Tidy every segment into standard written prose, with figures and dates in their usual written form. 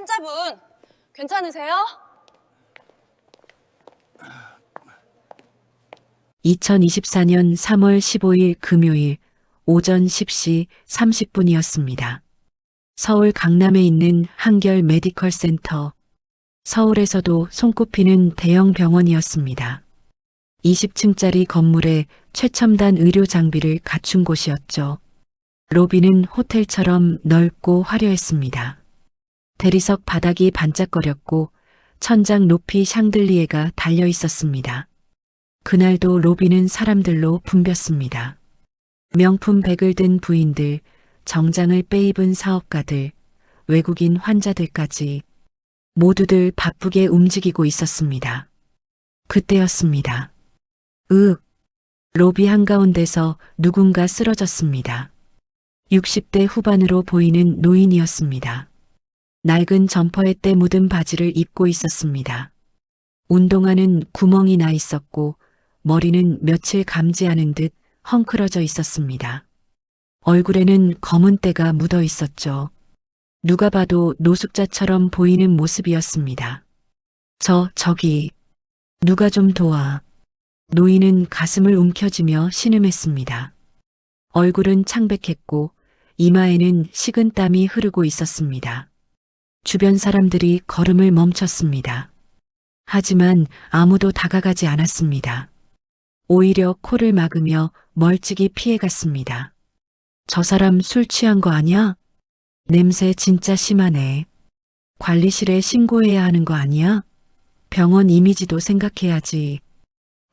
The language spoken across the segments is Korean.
환자분, 괜찮으세요? 2024년 3월 15일 금요일 오전 10시 30분이었습니다. 서울 강남에 있는 한결 메디컬 센터. 서울에서도 손꼽히는 대형 병원이었습니다. 20층짜리 건물에 최첨단 의료 장비를 갖춘 곳이었죠. 로비는 호텔처럼 넓고 화려했습니다. 대리석 바닥이 반짝거렸고 천장 높이 샹들리에가 달려 있었습니다. 그날도 로비는 사람들로 붐볐습니다. 명품 백을 든 부인들, 정장을 빼입은 사업가들, 외국인 환자들까지 모두들 바쁘게 움직이고 있었습니다. 그때였습니다. 로비 한가운데서 누군가 쓰러졌습니다. 60대 후반으로 보이는 노인이었습니다. 낡은 점퍼에 때 묻은 바지를 입고 있었습니다. 운동화는 구멍이 나 있었고 머리는 며칠 감지 않은 듯 헝클어져 있었습니다. 얼굴에는 검은 때가 묻어 있었죠. 누가 봐도 노숙자처럼 보이는 모습이었습니다. 저기, 누가 좀 도와. 노인은 가슴을 움켜쥐며 신음했습니다. 얼굴은 창백했고 이마에는 식은 땀이 흐르고 있었습니다. 주변 사람들이 걸음을 멈췄습니다. 하지만 아무도 다가가지 않았습니다. 오히려 코를 막으며 멀찍이 피해갔습니다. 저 사람 술 취한 거 아니야? 냄새 진짜 심하네. 관리실에 신고해야 하는 거 아니야? 병원 이미지도 생각해야지.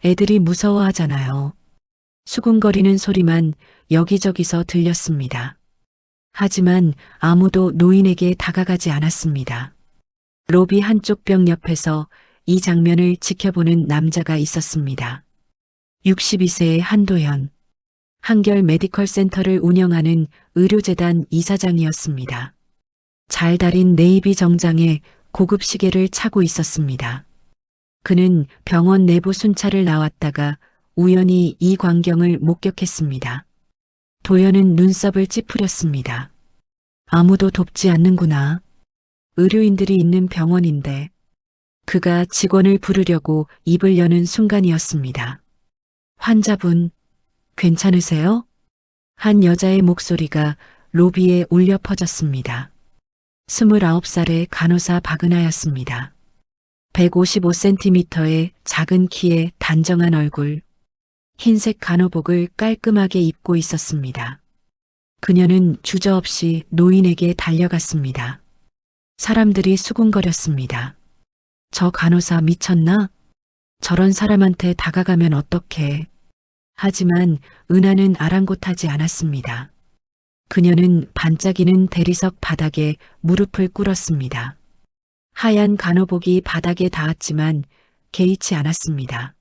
애들이 무서워하잖아요. 수군거리는 소리만 여기저기서 들렸습니다. 하지만 아무도 노인에게 다가가지 않았습니다. 로비 한쪽 벽 옆에서 이 장면을 지켜보는 남자가 있었습니다. 62세의 한도현. 한결 메디컬 센터를 운영하는 의료재단 이사장이었습니다. 잘 다린 네이비 정장에 고급 시계를 차고 있었습니다. 그는 병원 내부 순찰을 나왔다가 우연히 이 광경을 목격했습니다. 도현은 눈썹을 찌푸렸습니다. 아무도 돕지 않는구나. 의료인들이 있는 병원인데. 그가 직원을 부르려고 입을 여는 순간이었습니다. 환자분, 괜찮으세요? 한 여자의 목소리가 로비에 울려 퍼졌습니다. 29살의 간호사 박은하였습니다. 155cm의 작은 키에 단정한 얼굴, 흰색 간호복을 깔끔하게 입고 있었습니다. 그녀는 주저없이 노인에게 달려갔습니다. 사람들이 수군거렸습니다. 저 간호사 미쳤나? 저런 사람한테 다가가면 어떡해. 하지만 은하는 아랑곳하지 않았습니다. 그녀는 반짝이는 대리석 바닥에 무릎을 꿇었습니다. 하얀 간호복이 바닥에 닿았지만 개의치 않았습니다.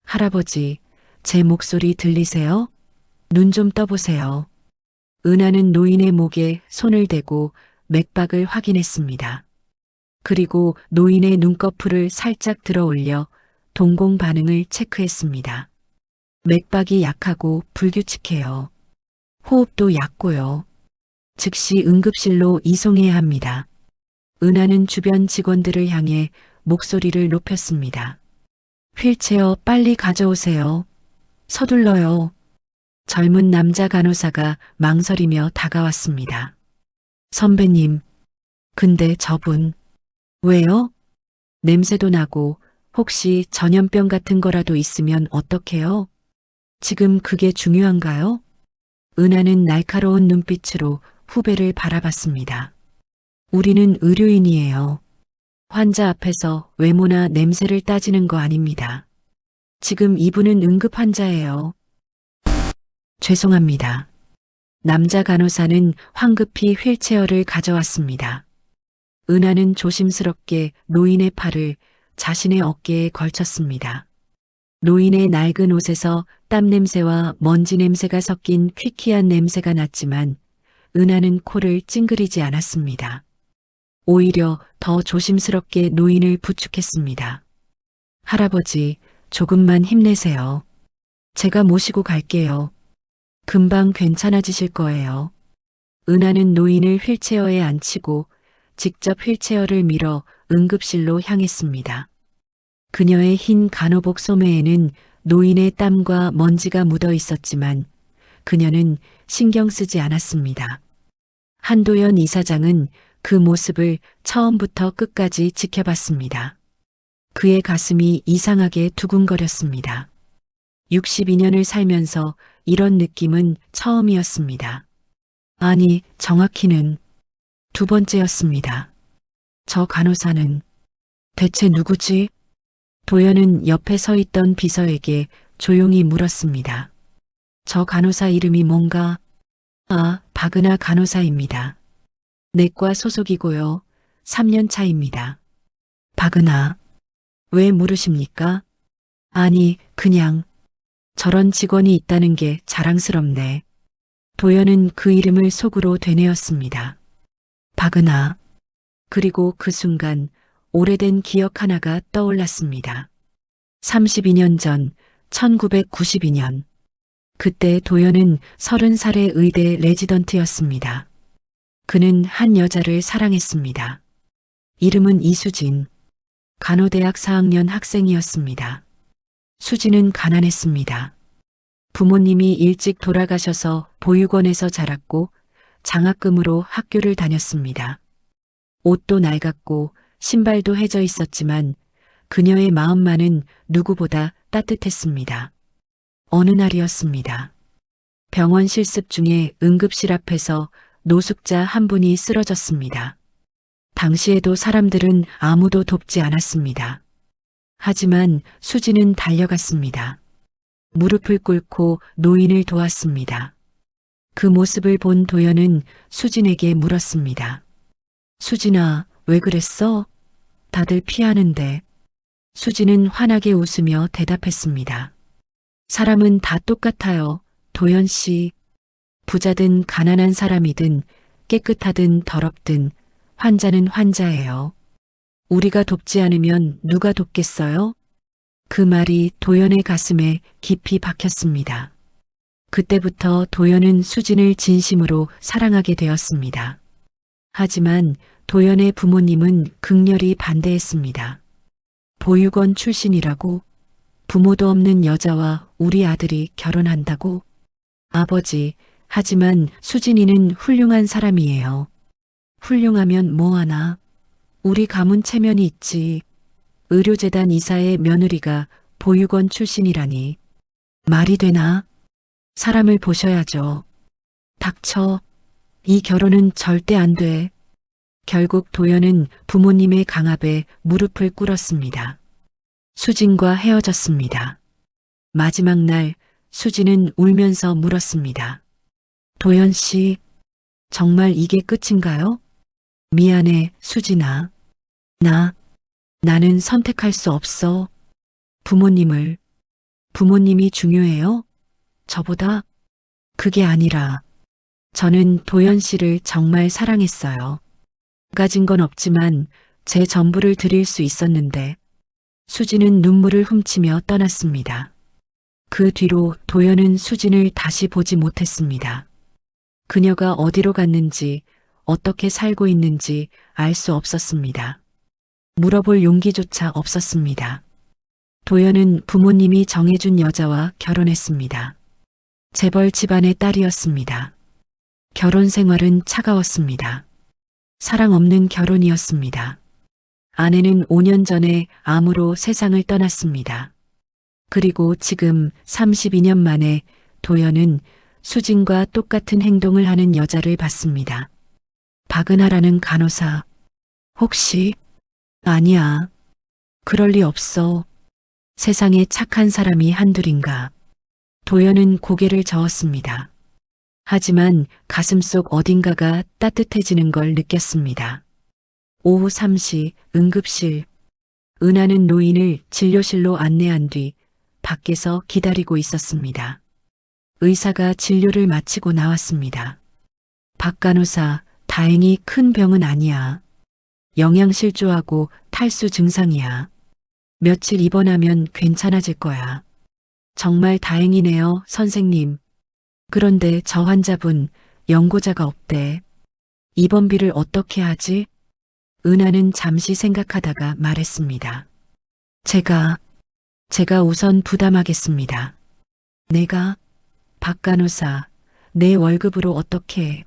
할아버지, 제 목소리 들리세요? 눈 좀 떠보세요. 은하는 노인의 목에 손을 대고 맥박을 확인했습니다. 그리고 노인의 눈꺼풀을 살짝 들어 올려 동공 반응을 체크했습니다. 맥박이 약하고 불규칙해요. 호흡도 얕고요. 즉시 응급실로 이송해야 합니다. 은하는 주변 직원들을 향해 목소리를 높였습니다. 휠체어 빨리 가져오세요. 서둘러요. 젊은 남자 간호사가 망설이며 다가왔습니다. 선배님, 근데 저분, 왜요? 냄새도 나고 혹시 전염병 같은 거라도 있으면 어떡해요? 지금 그게 중요한가요? 은하는 날카로운 눈빛으로 후배를 바라봤습니다. 우리는 의료인이에요. 환자 앞에서 외모나 냄새를 따지는 거 아닙니다. 지금 이분은 응급 환자예요. 죄송합니다. 남자 간호사는 황급히 휠체어를 가져왔습니다. 은하는 조심스럽게 노인의 팔을 자신의 어깨에 걸쳤습니다. 노인의 낡은 옷에서 땀 냄새와 먼지 냄새가 섞인 퀴퀴한 냄새가 났지만 은하는 코를 찡그리지 않았습니다. 오히려 더 조심스럽게 노인을 부축했습니다. 할아버지, 조금만 힘내세요. 제가 모시고 갈게요. 금방 괜찮아지실 거예요. 은하는 노인을 휠체어에 앉히고 직접 휠체어를 밀어 응급실로 향했습니다. 그녀의 흰 간호복 소매에는 노인의 땀과 먼지가 묻어 있었지만 그녀는 신경 쓰지 않았습니다. 한도연 이사장은 그 모습을 처음부터 끝까지 지켜봤습니다. 그의 가슴이 이상하게 두근거렸습니다. 62년을 살면서 이런 느낌은 처음이었습니다. 아니, 정확히는 두 번째였습니다. 저 간호사는 대체 누구지? 도연은 옆에 서 있던 비서에게 조용히 물었습니다. 저 간호사 이름이 뭔가? 아, 박은하 간호사입니다. 내과 소속이고요. 3년 차입니다. 박은하. 왜 물으십니까? 아니, 그냥 저런 직원이 있다는 게 자랑스럽네. 도연은 그 이름을 속으로 되뇌었습니다. 박은하. 그리고 그 순간 오래된 기억 하나가 떠올랐습니다. 32년 전 1992년. 그때 도연은 30살의 의대 레지던트였습니다. 그는 한 여자를 사랑했습니다. 이름은 이수진. 간호대학 4학년 학생이었습니다. 수진은 가난했습니다. 부모님이 일찍 돌아가셔서 보육원에서 자랐고 장학금으로 학교를 다녔습니다. 옷도 낡았고 신발도 해져 있었지만 그녀의 마음만은 누구보다 따뜻했습니다. 어느 날이었습니다. 병원 실습 중에 응급실 앞에서 노숙자 한 분이 쓰러졌습니다. 당시에도 사람들은 아무도 돕지 않았습니다. 하지만 수진은 달려갔습니다. 무릎을 꿇고 노인을 도왔습니다. 그 모습을 본 도연은 수진에게 물었습니다. 수진아, 왜 그랬어? 다들 피하는데. 수진은 환하게 웃으며 대답했습니다. 사람은 다 똑같아요, 도연 씨. 부자든 가난한 사람이든 깨끗하든 더럽든 환자는 환자예요. 우리가 돕지 않으면 누가 돕겠어요? 그 말이 도연의 가슴에 깊이 박혔습니다. 그때부터 도연은 수진을 진심으로 사랑하게 되었습니다. 하지만 도연의 부모님은 극렬히 반대했습니다. 보육원 출신이라고? 부모도 없는 여자와 우리 아들이 결혼한다고? 아버지, 하지만 수진이는 훌륭한 사람이에요. 훌륭하면 뭐하나? 우리 가문 체면이 있지. 의료재단 이사의 며느리가 보육원 출신이라니. 말이 되나? 사람을 보셔야죠. 닥쳐. 이 결혼은 절대 안 돼. 결국 도연은 부모님의 강압에 무릎을 꿇었습니다. 수진과 헤어졌습니다. 마지막 날 수진은 울면서 물었습니다. 도연 씨, 정말 이게 끝인가요? 미안해, 수진아. 나는 선택할 수 없어. 부모님이 중요해요? 저보다? 그게 아니라, 저는 도연 씨를 정말 사랑했어요. 가진 건 없지만 제 전부를 드릴 수 있었는데, 수진은 눈물을 훔치며 떠났습니다. 그 뒤로 도연은 수진을 다시 보지 못했습니다. 그녀가 어디로 갔는지, 어떻게 살고 있는지 알 수 없었습니다. 물어볼 용기조차 없었습니다. 도연은 부모님이 정해준 여자와 결혼했습니다. 재벌 집안의 딸이었습니다. 결혼 생활은 차가웠습니다. 사랑 없는 결혼이었습니다. 아내는 5년 전에 암으로 세상을 떠났습니다. 그리고 지금 32년 만에 도연은 수진과 똑같은 행동을 하는 여자를 봤습니다. 박은하라는 간호사. 혹시? 아니야. 그럴 리 없어. 세상에 착한 사람이 한둘인가. 도연은 고개를 저었습니다. 하지만 가슴속 어딘가가 따뜻해지는 걸 느꼈습니다. 오후 3시 응급실. 은하는 노인을 진료실로 안내한 뒤 밖에서 기다리고 있었습니다. 의사가 진료를 마치고 나왔습니다. 박 간호사, 다행히 큰 병은 아니야. 영양실조하고 탈수 증상이야. 며칠 입원하면 괜찮아질 거야. 정말 다행이네요, 선생님. 그런데 저 환자분 연고자가 없대. 입원비를 어떻게 하지? 은하는 잠시 생각하다가 말했습니다. 제가 우선 부담하겠습니다. 내가 박 간호사, 내 월급으로 어떻게?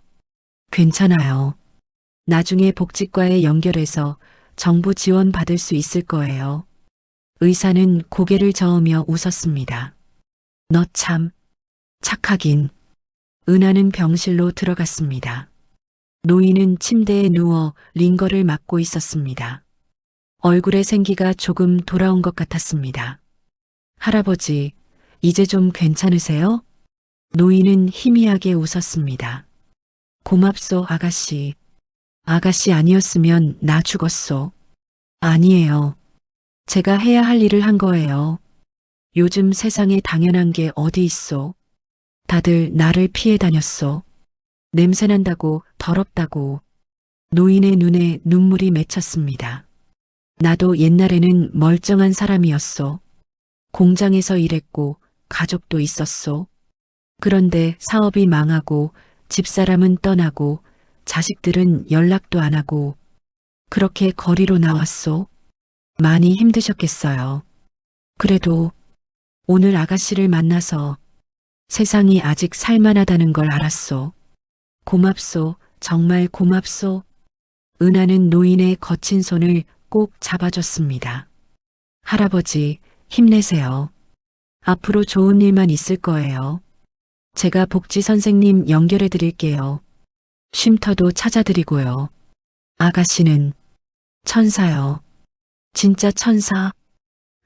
괜찮아요. 나중에 복지과에 연결해서 정부 지원 받을 수 있을 거예요. 의사는 고개를 저으며 웃었습니다. 너 참 착하긴. 은하는 병실로 들어갔습니다. 노인은 침대에 누워 링거를 맞고 있었습니다. 얼굴에 생기가 조금 돌아온 것 같았습니다. 할아버지, 이제 좀 괜찮으세요? 노인은 희미하게 웃었습니다. 고맙소, 아가씨. 아가씨 아니었으면 나 죽었소. 아니에요. 제가 해야 할 일을 한 거예요. 요즘 세상에 당연한 게 어디 있소. 다들 나를 피해 다녔소. 냄새난다고, 더럽다고. 노인의 눈에 눈물이 맺혔습니다. 나도 옛날에는 멀쩡한 사람이었소. 공장에서 일했고 가족도 있었소. 그런데 사업이 망하고 집사람은 떠나고 자식들은 연락도 안 하고 그렇게 거리로 나왔소. 많이 힘드셨겠어요. 그래도 오늘 아가씨를 만나서 세상이 아직 살만하다는 걸 알았소. 고맙소. 정말 고맙소. 은하는 노인의 거친 손을 꼭 잡아줬습니다. 할아버지, 힘내세요. 앞으로 좋은 일만 있을 거예요. 제가 복지 선생님 연결해 드릴게요. 쉼터도 찾아드리고요. 아가씨는 천사요. 진짜 천사.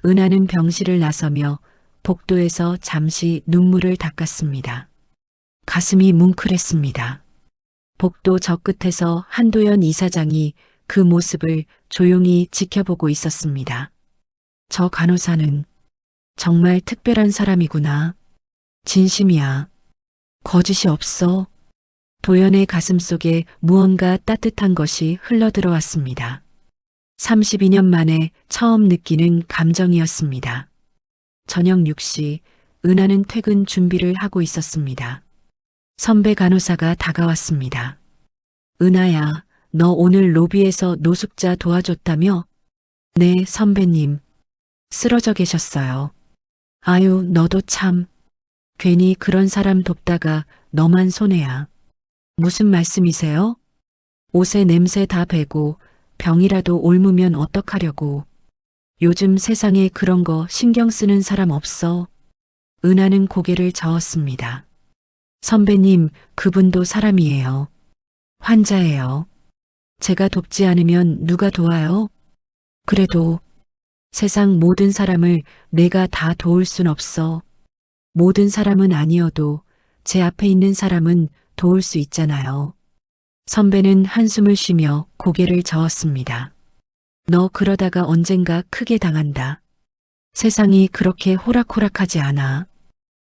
은하는 병실을 나서며 복도에서 잠시 눈물을 닦았습니다. 가슴이 뭉클했습니다. 복도 저 끝에서 한도연 이사장이 그 모습을 조용히 지켜보고 있었습니다. 저 간호사는 정말 특별한 사람이구나. 진심이야. 거짓이 없어. 도연의 가슴 속에 무언가 따뜻한 것이 흘러들어왔습니다. 32년 만에 처음 느끼는 감정이었습니다. 저녁 6시, 은하는 퇴근 준비를 하고 있었습니다. 선배 간호사가 다가왔습니다. 은하야, 너 오늘 로비에서 노숙자 도와줬다며? 네, 선배님. 쓰러져 계셨어요. 아유, 너도 참. 괜히 그런 사람 돕다가 너만 손해야. 무슨 말씀이세요? 옷에 냄새 다 배고 병이라도 옮으면 어떡하려고. 요즘 세상에 그런 거 신경 쓰는 사람 없어. 은하는 고개를 저었습니다. 선배님, 그분도 사람이에요. 환자예요. 제가 돕지 않으면 누가 도와요? 그래도 세상 모든 사람을 내가 다 도울 순 없어. 모든 사람은 아니어도 제 앞에 있는 사람은 도울 수 있잖아요. 선배는 한숨을 쉬며 고개를 저었습니다. 너 그러다가 언젠가 크게 당한다. 세상이 그렇게 호락호락하지 않아.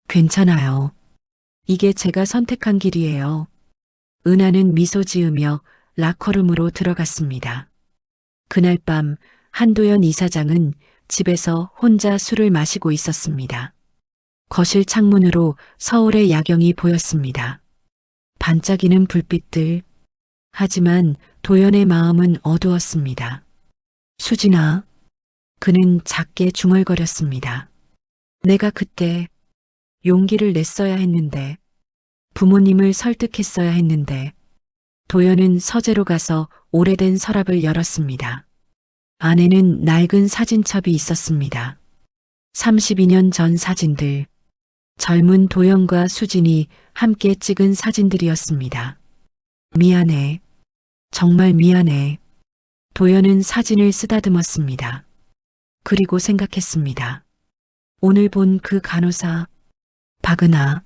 괜찮아요. 이게 제가 선택한 길이에요. 은하는 미소 지으며 라커룸으로 들어갔습니다. 그날 밤 한도연 이사장은 집에서 혼자 술을 마시고 있었습니다. 거실 창문으로 서울의 야경이 보였습니다. 반짝이는 불빛들. 하지만 도연의 마음은 어두웠습니다. 수진아. 그는 작게 중얼거렸습니다. 내가 그때 용기를 냈어야 했는데, 부모님을 설득했어야 했는데. 도연은 서재로 가서 오래된 서랍을 열었습니다. 안에는 낡은 사진첩이 있었습니다. 32년 전 사진들. 젊은 도연과 수진이 함께 찍은 사진들이었습니다. 미안해. 정말 미안해. 도연은 사진을 쓰다듬었습니다. 그리고 생각했습니다. 오늘 본 그 간호사, 박은하.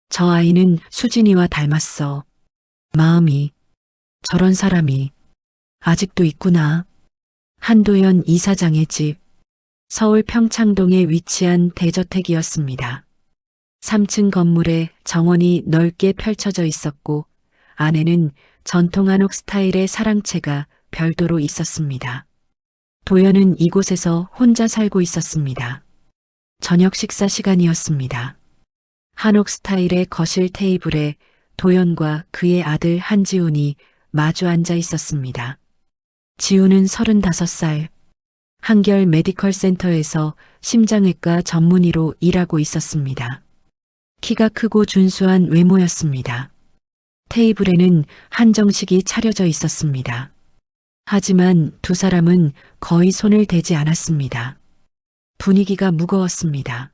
저 아이는 수진이와 닮았어. 마음이. 저런 사람이 아직도 있구나. 한도연 이사장의 집. 서울 평창동에 위치한 대저택이었습니다. 3층 건물에 정원이 넓게 펼쳐져 있었고 안에는 전통 한옥 스타일의 사랑채가 별도로 있었습니다. 도연은 이곳에서 혼자 살고 있었습니다. 저녁 식사 시간이었습니다. 한옥 스타일의 거실 테이블에 도연과 그의 아들 한지훈이 마주 앉아 있었습니다. 지우는 35살. 한결 메디컬 센터에서 심장외과 전문의로 일하고 있었습니다. 키가 크고 준수한 외모였습니다. 테이블에는 한정식이 차려져 있었습니다. 하지만 두 사람은 거의 손을 대지 않았습니다. 분위기가 무거웠습니다.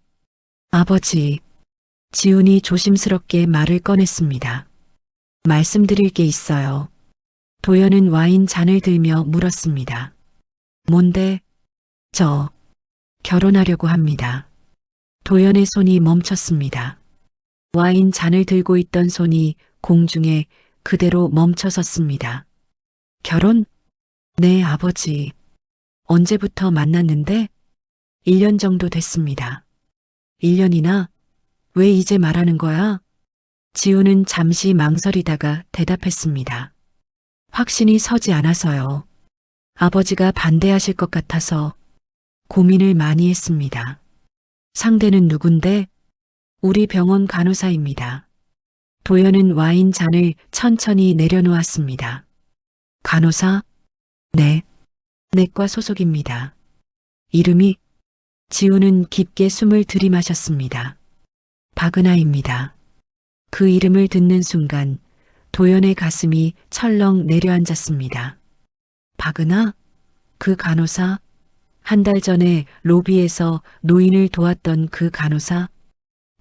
아버지, 지훈이 조심스럽게 말을 꺼냈습니다. 말씀드릴 게 있어요. 도연은 와인 잔을 들며 물었습니다. 뭔데? 저 결혼하려고 합니다. 도연의 손이 멈췄습니다. 와인 잔을 들고 있던 손이 공중에 그대로 멈춰섰습니다. 결혼? 네, 아버지. 언제부터 만났는데? 1년 정도 됐습니다. 1년이나? 왜 이제 말하는 거야? 지우는 잠시 망설이다가 대답했습니다. 확신이 서지 않아서요. 아버지가 반대하실 것 같아서 고민을 많이 했습니다. 상대는 누군데? 우리 병원 간호사입니다. 도연은 와인 잔을 천천히 내려놓았습니다. 간호사? 네. 내과 소속입니다. 이름이? 지우는 깊게 숨을 들이마셨습니다. 박은하입니다. 그 이름을 듣는 순간 도연의 가슴이 철렁 내려앉았습니다. 박은하? 그 간호사? 한 달 전에 로비에서 노인을 도왔던 그 간호사?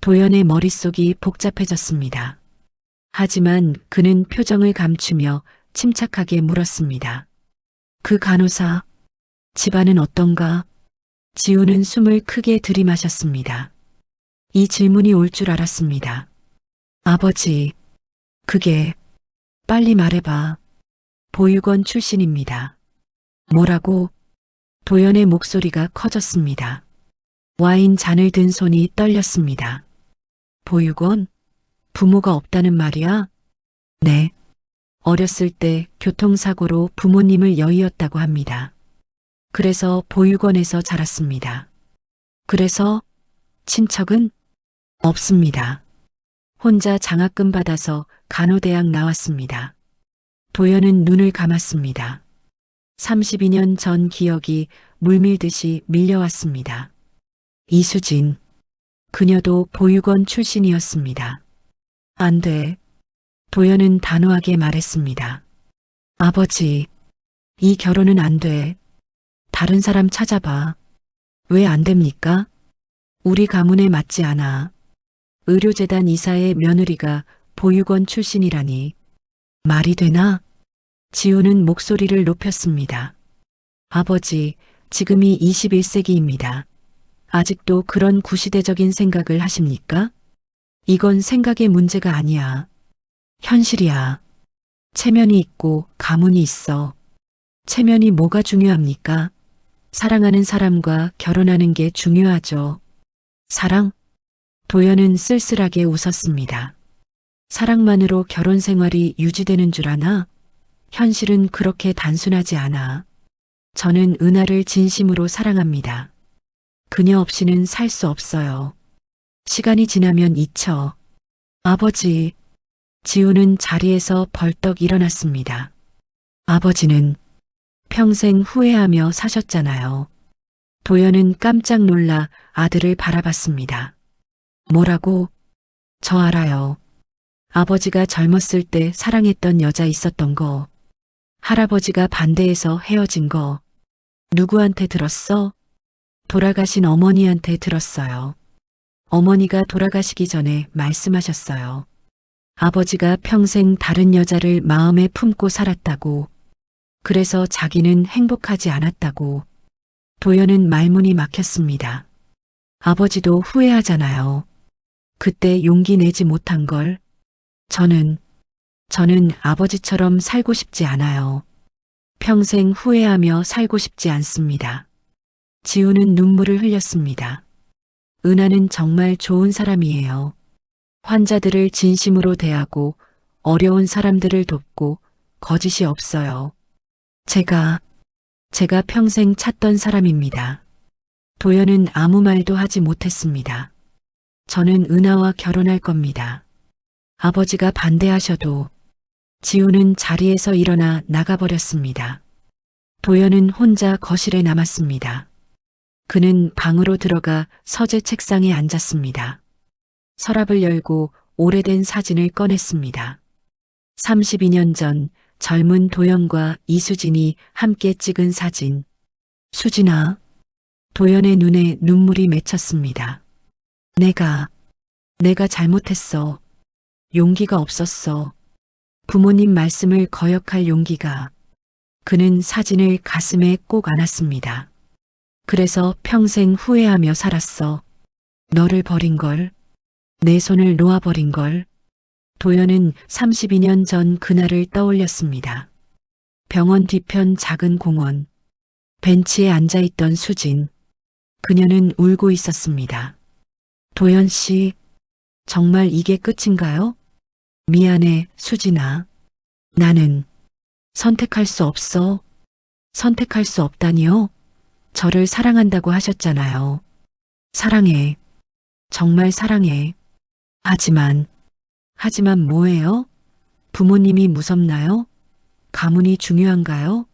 도연의 머릿속이 복잡해졌습니다. 하지만 그는 표정을 감추며 침착하게 물었습니다. 그 간호사, 집안은 어떤가? 지우는 숨을 크게 들이마셨습니다. 이 질문이 올 줄 알았습니다. 아버지, 그게, 빨리 말해봐. 보육원 출신입니다. 뭐라고? 도연의 목소리가 커졌습니다. 와인 잔을 든 손이 떨렸습니다. 보육원? 부모가 없다는 말이야? 네. 어렸을 때 교통사고로 부모님을 여의었다고 합니다. 그래서 보육원에서 자랐습니다. 그래서 친척은 없습니다. 혼자 장학금 받아서 간호대학 나왔습니다. 도연은 눈을 감았습니다. 32년 전 기억이 물밀듯이 밀려왔습니다. 이수진. 그녀도 보육원 출신이었습니다. 안 돼. 도연은 단호하게 말했습니다. 아버지, 이 결혼은 안 돼. 다른 사람 찾아봐. 왜 안 됩니까? 우리 가문에 맞지 않아. 의료재단 이사의 며느리가 보육원 출신이라니. 말이 되나? 지우는 목소리를 높였습니다. 아버지, 지금이 21세기입니다. 아직도 그런 구시대적인 생각을 하십니까? 이건 생각의 문제가 아니야. 현실이야. 체면이 있고 가문이 있어. 체면이 뭐가 중요합니까? 사랑하는 사람과 결혼하는 게 중요하죠. 사랑? 도연은 쓸쓸하게 웃었습니다. 사랑만으로 결혼 생활이 유지되는 줄 아나? 현실은 그렇게 단순하지 않아. 저는 은하를 진심으로 사랑합니다. 그녀 없이는 살 수 없어요. 시간이 지나면 잊혀. 아버지, 지우는 자리에서 벌떡 일어났습니다. 아버지는 평생 후회하며 사셨잖아요. 도연은 깜짝 놀라 아들을 바라봤습니다. 뭐라고? 저 알아요. 아버지가 젊었을 때 사랑했던 여자 있었던 거. 할아버지가 반대해서 헤어진 거. 누구한테 들었어? 돌아가신 어머니한테 들었어요. 어머니가 돌아가시기 전에 말씀하셨어요. 아버지가 평생 다른 여자를 마음에 품고 살았다고. 그래서 자기는 행복하지 않았다고. 도연은 말문이 막혔습니다. 아버지도 후회하잖아요. 그때 용기 내지 못한 걸. 저는 아버지처럼 살고 싶지 않아요. 평생 후회하며 살고 싶지 않습니다. 지우는 눈물을 흘렸습니다. 은하는 정말 좋은 사람이에요. 환자들을 진심으로 대하고 어려운 사람들을 돕고 거짓이 없어요. 제가 평생 찾던 사람입니다. 도연은 아무 말도 하지 못했습니다. 저는 은하와 결혼할 겁니다. 아버지가 반대하셔도. 지우는 자리에서 일어나 나가버렸습니다. 도연은 혼자 거실에 남았습니다. 그는 방으로 들어가 서재 책상에 앉았습니다. 서랍을 열고 오래된 사진을 꺼냈습니다. 32년 전 젊은 도연과 이수진이 함께 찍은 사진. 수진아. 도연의 눈에 눈물이 맺혔습니다. 내가 잘못했어. 용기가 없었어. 부모님 말씀을 거역할 용기가. 그는 사진을 가슴에 꼭 안았습니다. 그래서 평생 후회하며 살았어. 너를 버린 걸. 내 손을 놓아버린 걸. 도연은 32년 전 그날을 떠올렸습니다. 병원 뒤편 작은 공원. 벤치에 앉아있던 수진. 그녀는 울고 있었습니다. 도연 씨, 정말 이게 끝인가요? 미안해, 수진아. 나는 선택할 수 없어. 선택할 수 없다니요? 저를 사랑한다고 하셨잖아요. 사랑해. 정말 사랑해. 하지만 뭐예요? 부모님이 무섭나요? 가문이 중요한가요?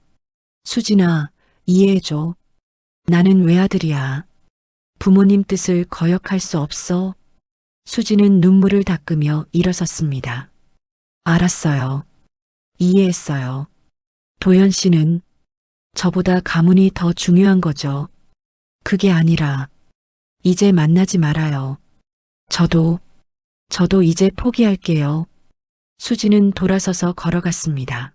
수진아, 이해해줘. 나는 외아들이야. 부모님 뜻을 거역할 수 없어. 수진은 눈물을 닦으며 일어섰습니다. 알았어요. 이해했어요. 도연 씨는 저보다 가문이 더 중요한 거죠. 그게 아니라 이제 만나지 말아요. 저도 이제 포기할게요. 수지는 돌아서서 걸어갔습니다.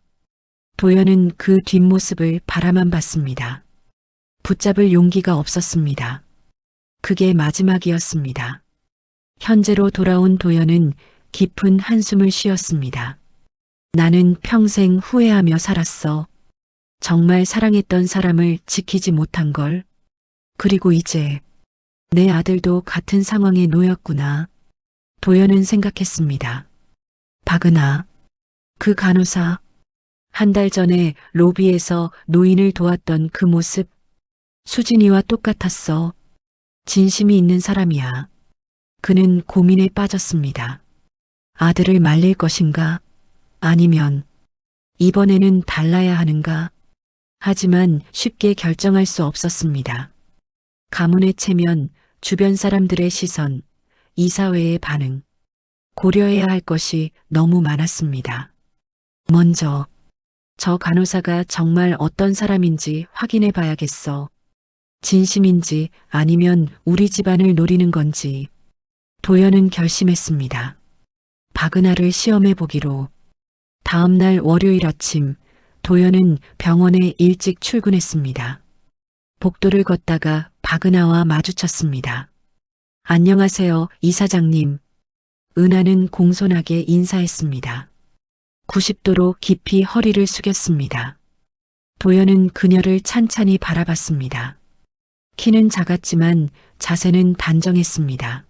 도연은 그 뒷모습을 바라만 봤습니다. 붙잡을 용기가 없었습니다. 그게 마지막이었습니다. 현재로 돌아온 도연은 깊은 한숨을 쉬었습니다. 나는 평생 후회하며 살았어. 정말 사랑했던 사람을 지키지 못한 걸. 그리고 이제 내 아들도 같은 상황에 놓였구나. 도연은 생각했습니다. 박은하, 그 간호사, 한 달 전에 로비에서 노인을 도왔던 그 모습, 수진이와 똑같았어. 진심이 있는 사람이야. 그는 고민에 빠졌습니다. 아들을 말릴 것인가? 아니면 이번에는 달라야 하는가? 하지만 쉽게 결정할 수 없었습니다. 가문의 체면, 주변 사람들의 시선, 이사회의 반응, 고려해야 할 것이 너무 많았습니다. 먼저 저 간호사가 정말 어떤 사람인지 확인해 봐야겠어. 진심인지 아니면 우리 집안을 노리는 건지. 도연은 결심했습니다. 박은하를 시험해 보기로. 다음 날 월요일 아침, 도연은 병원에 일찍 출근했습니다. 복도를 걷다가 박은하와 마주쳤습니다. 안녕하세요, 이사장님. 은하는 공손하게 인사했습니다. 90도로 깊이 허리를 숙였습니다. 도연은 그녀를 찬찬히 바라봤습니다. 키는 작았지만 자세는 단정했습니다.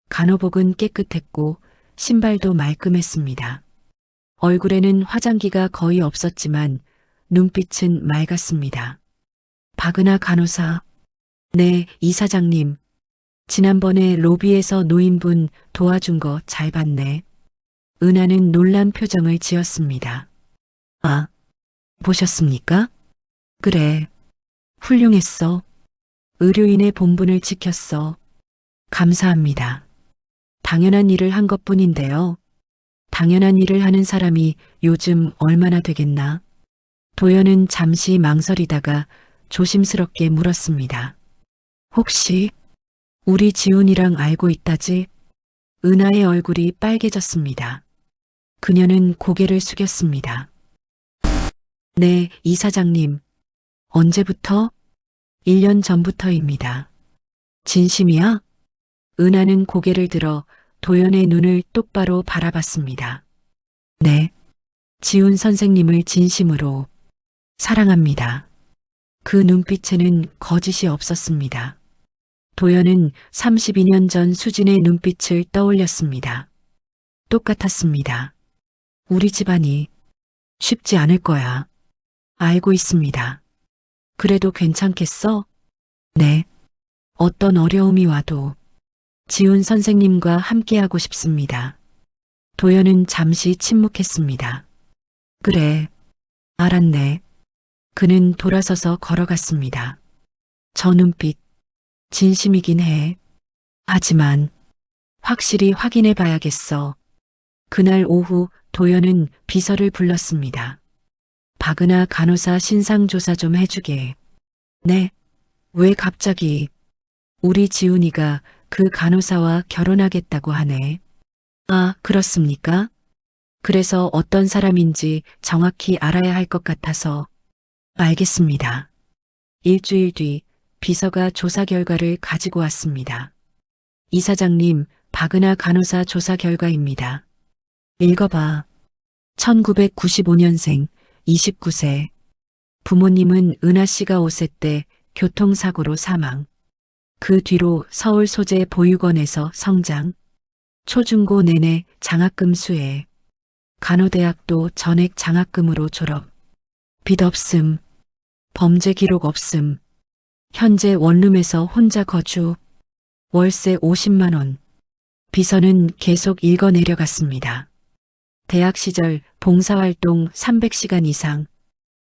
간호복은 깨끗했고 신발도 말끔했습니다. 얼굴에는 화장기가 거의 없었지만 눈빛은 맑았습니다. 박은하 간호사. 네, 이사장님. 지난번에 로비에서 노인분 도와준 거 잘 봤네. 은하는 놀란 표정을 지었습니다. 아, 보셨습니까? 그래. 훌륭했어. 의료인의 본분을 지켰어. 감사합니다. 당연한 일을 한 것뿐인데요. 당연한 일을 하는 사람이 요즘 얼마나 되겠나? 도연은 잠시 망설이다가 조심스럽게 물었습니다. 혹시 우리 지훈이랑 알고 있다지? 은하의 얼굴이 빨개졌습니다. 그녀는 고개를 숙였습니다. 네, 이사장님. 언제부터? 1년 전부터입니다. 진심이야? 은하는 고개를 들어 도연의 눈을 똑바로 바라봤습니다. 네, 지훈 선생님을 진심으로 사랑합니다. 그 눈빛에는 거짓이 없었습니다. 도연은 32년 전 수진의 눈빛을 떠올렸습니다. 똑같았습니다. 우리 집안이 쉽지 않을 거야. 알고 있습니다. 그래도 괜찮겠어? 네. 어떤 어려움이 와도 지훈 선생님과 함께하고 싶습니다. 도연은 잠시 침묵했습니다. 그래, 알았네. 그는 돌아서서 걸어갔습니다. 저 눈빛, 진심이긴 해. 하지만 확실히 확인해 봐야겠어. 그날 오후 도연은 비서를 불렀습니다. 박은하 간호사 신상조사 좀 해주게. 네, 왜 갑자기? 우리 지훈이가 그 간호사와 결혼하겠다고 하네. 아, 그렇습니까? 그래서 어떤 사람인지 정확히 알아야 할 것 같아서. 알겠습니다. 일주일 뒤 비서가 조사 결과를 가지고 왔습니다. 이사장님, 박은하 간호사 조사 결과입니다. 읽어봐. 1995년생, 29세. 부모님은 은하 씨가 5세 때 교통사고로 사망. 그 뒤로 서울 소재 보육원에서 성장. 초중고 내내 장학금 수혜. 간호대학도 전액 장학금으로 졸업. 빚 없음. 범죄 기록 없음. 현재 원룸에서 혼자 거주. 월세 50만 원. 비서는 계속 읽어 내려갔습니다. 대학 시절 봉사활동 300시간 이상.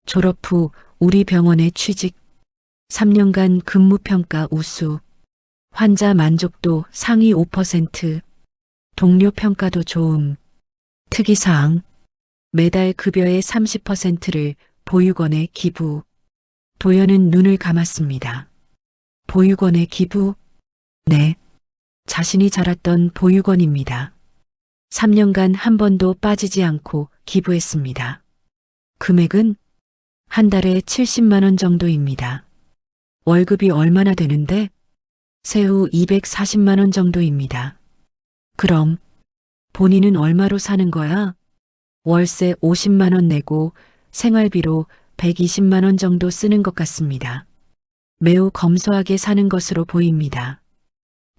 졸업 후 우리 병원에 취직. 3년간 근무평가 우수. 환자 만족도 상위 5%. 동료 평가도 좋음. 특이사항. 매달 급여의 30%를 보육원에 기부. 도연은 눈을 감았습니다. 보육원에 기부? 네. 자신이 자랐던 보육원입니다. 3년간 한 번도 빠지지 않고 기부했습니다. 금액은 한 달에 70만 원 정도입니다. 월급이 얼마나 되는데? 세후 240만 원 정도입니다. 그럼 본인은 얼마로 사는 거야? 월세 50만 원 내고 생활비로 120만 원 정도 쓰는 것 같습니다. 매우 검소하게 사는 것으로 보입니다.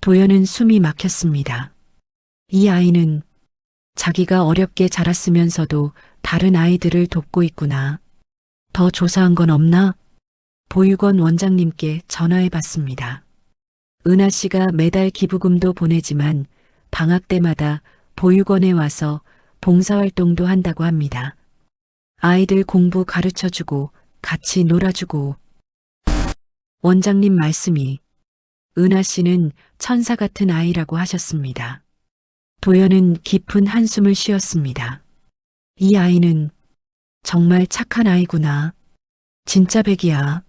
도연은 숨이 막혔습니다. 이 아이는 자기가 어렵게 자랐으면서도 다른 아이들을 돕고 있구나. 더 조사한 건 없나? 보육원 원장님께 전화해 봤습니다. 은하 씨가 매달 기부금도 보내지만 방학 때마다 보육원에 와서 봉사활동도 한다고 합니다. 아이들 공부 가르쳐주고 같이 놀아주고. 원장님 말씀이 은하 씨는 천사 같은 아이라고 하셨습니다. 도연은 깊은 한숨을 쉬었습니다. 이 아이는 정말 착한 아이구나. 진짜 백이야.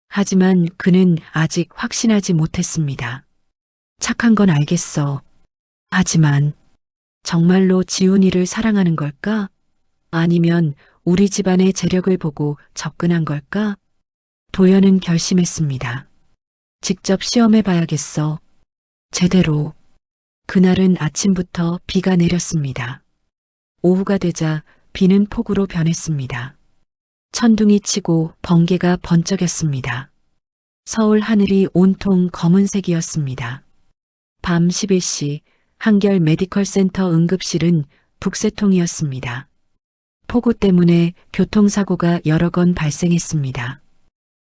하지만 그는 아직 확신하지 못했습니다. 착한 건 알겠어. 하지만 정말로 지훈이를 사랑하는 걸까? 아니면 우리 집안의 재력을 보고 접근한 걸까? 도연은 결심했습니다. 직접 시험해 봐야겠어. 제대로. 그날은 아침부터 비가 내렸습니다. 오후가 되자 비는 폭우로 변했습니다. 천둥이 치고 번개가 번쩍였습니다. 서울 하늘이 온통 검은색이었습니다. 밤 11시 한결 메디컬 센터 응급실은 북새통이었습니다. 폭우 때문에 교통사고가 여러 건 발생했습니다.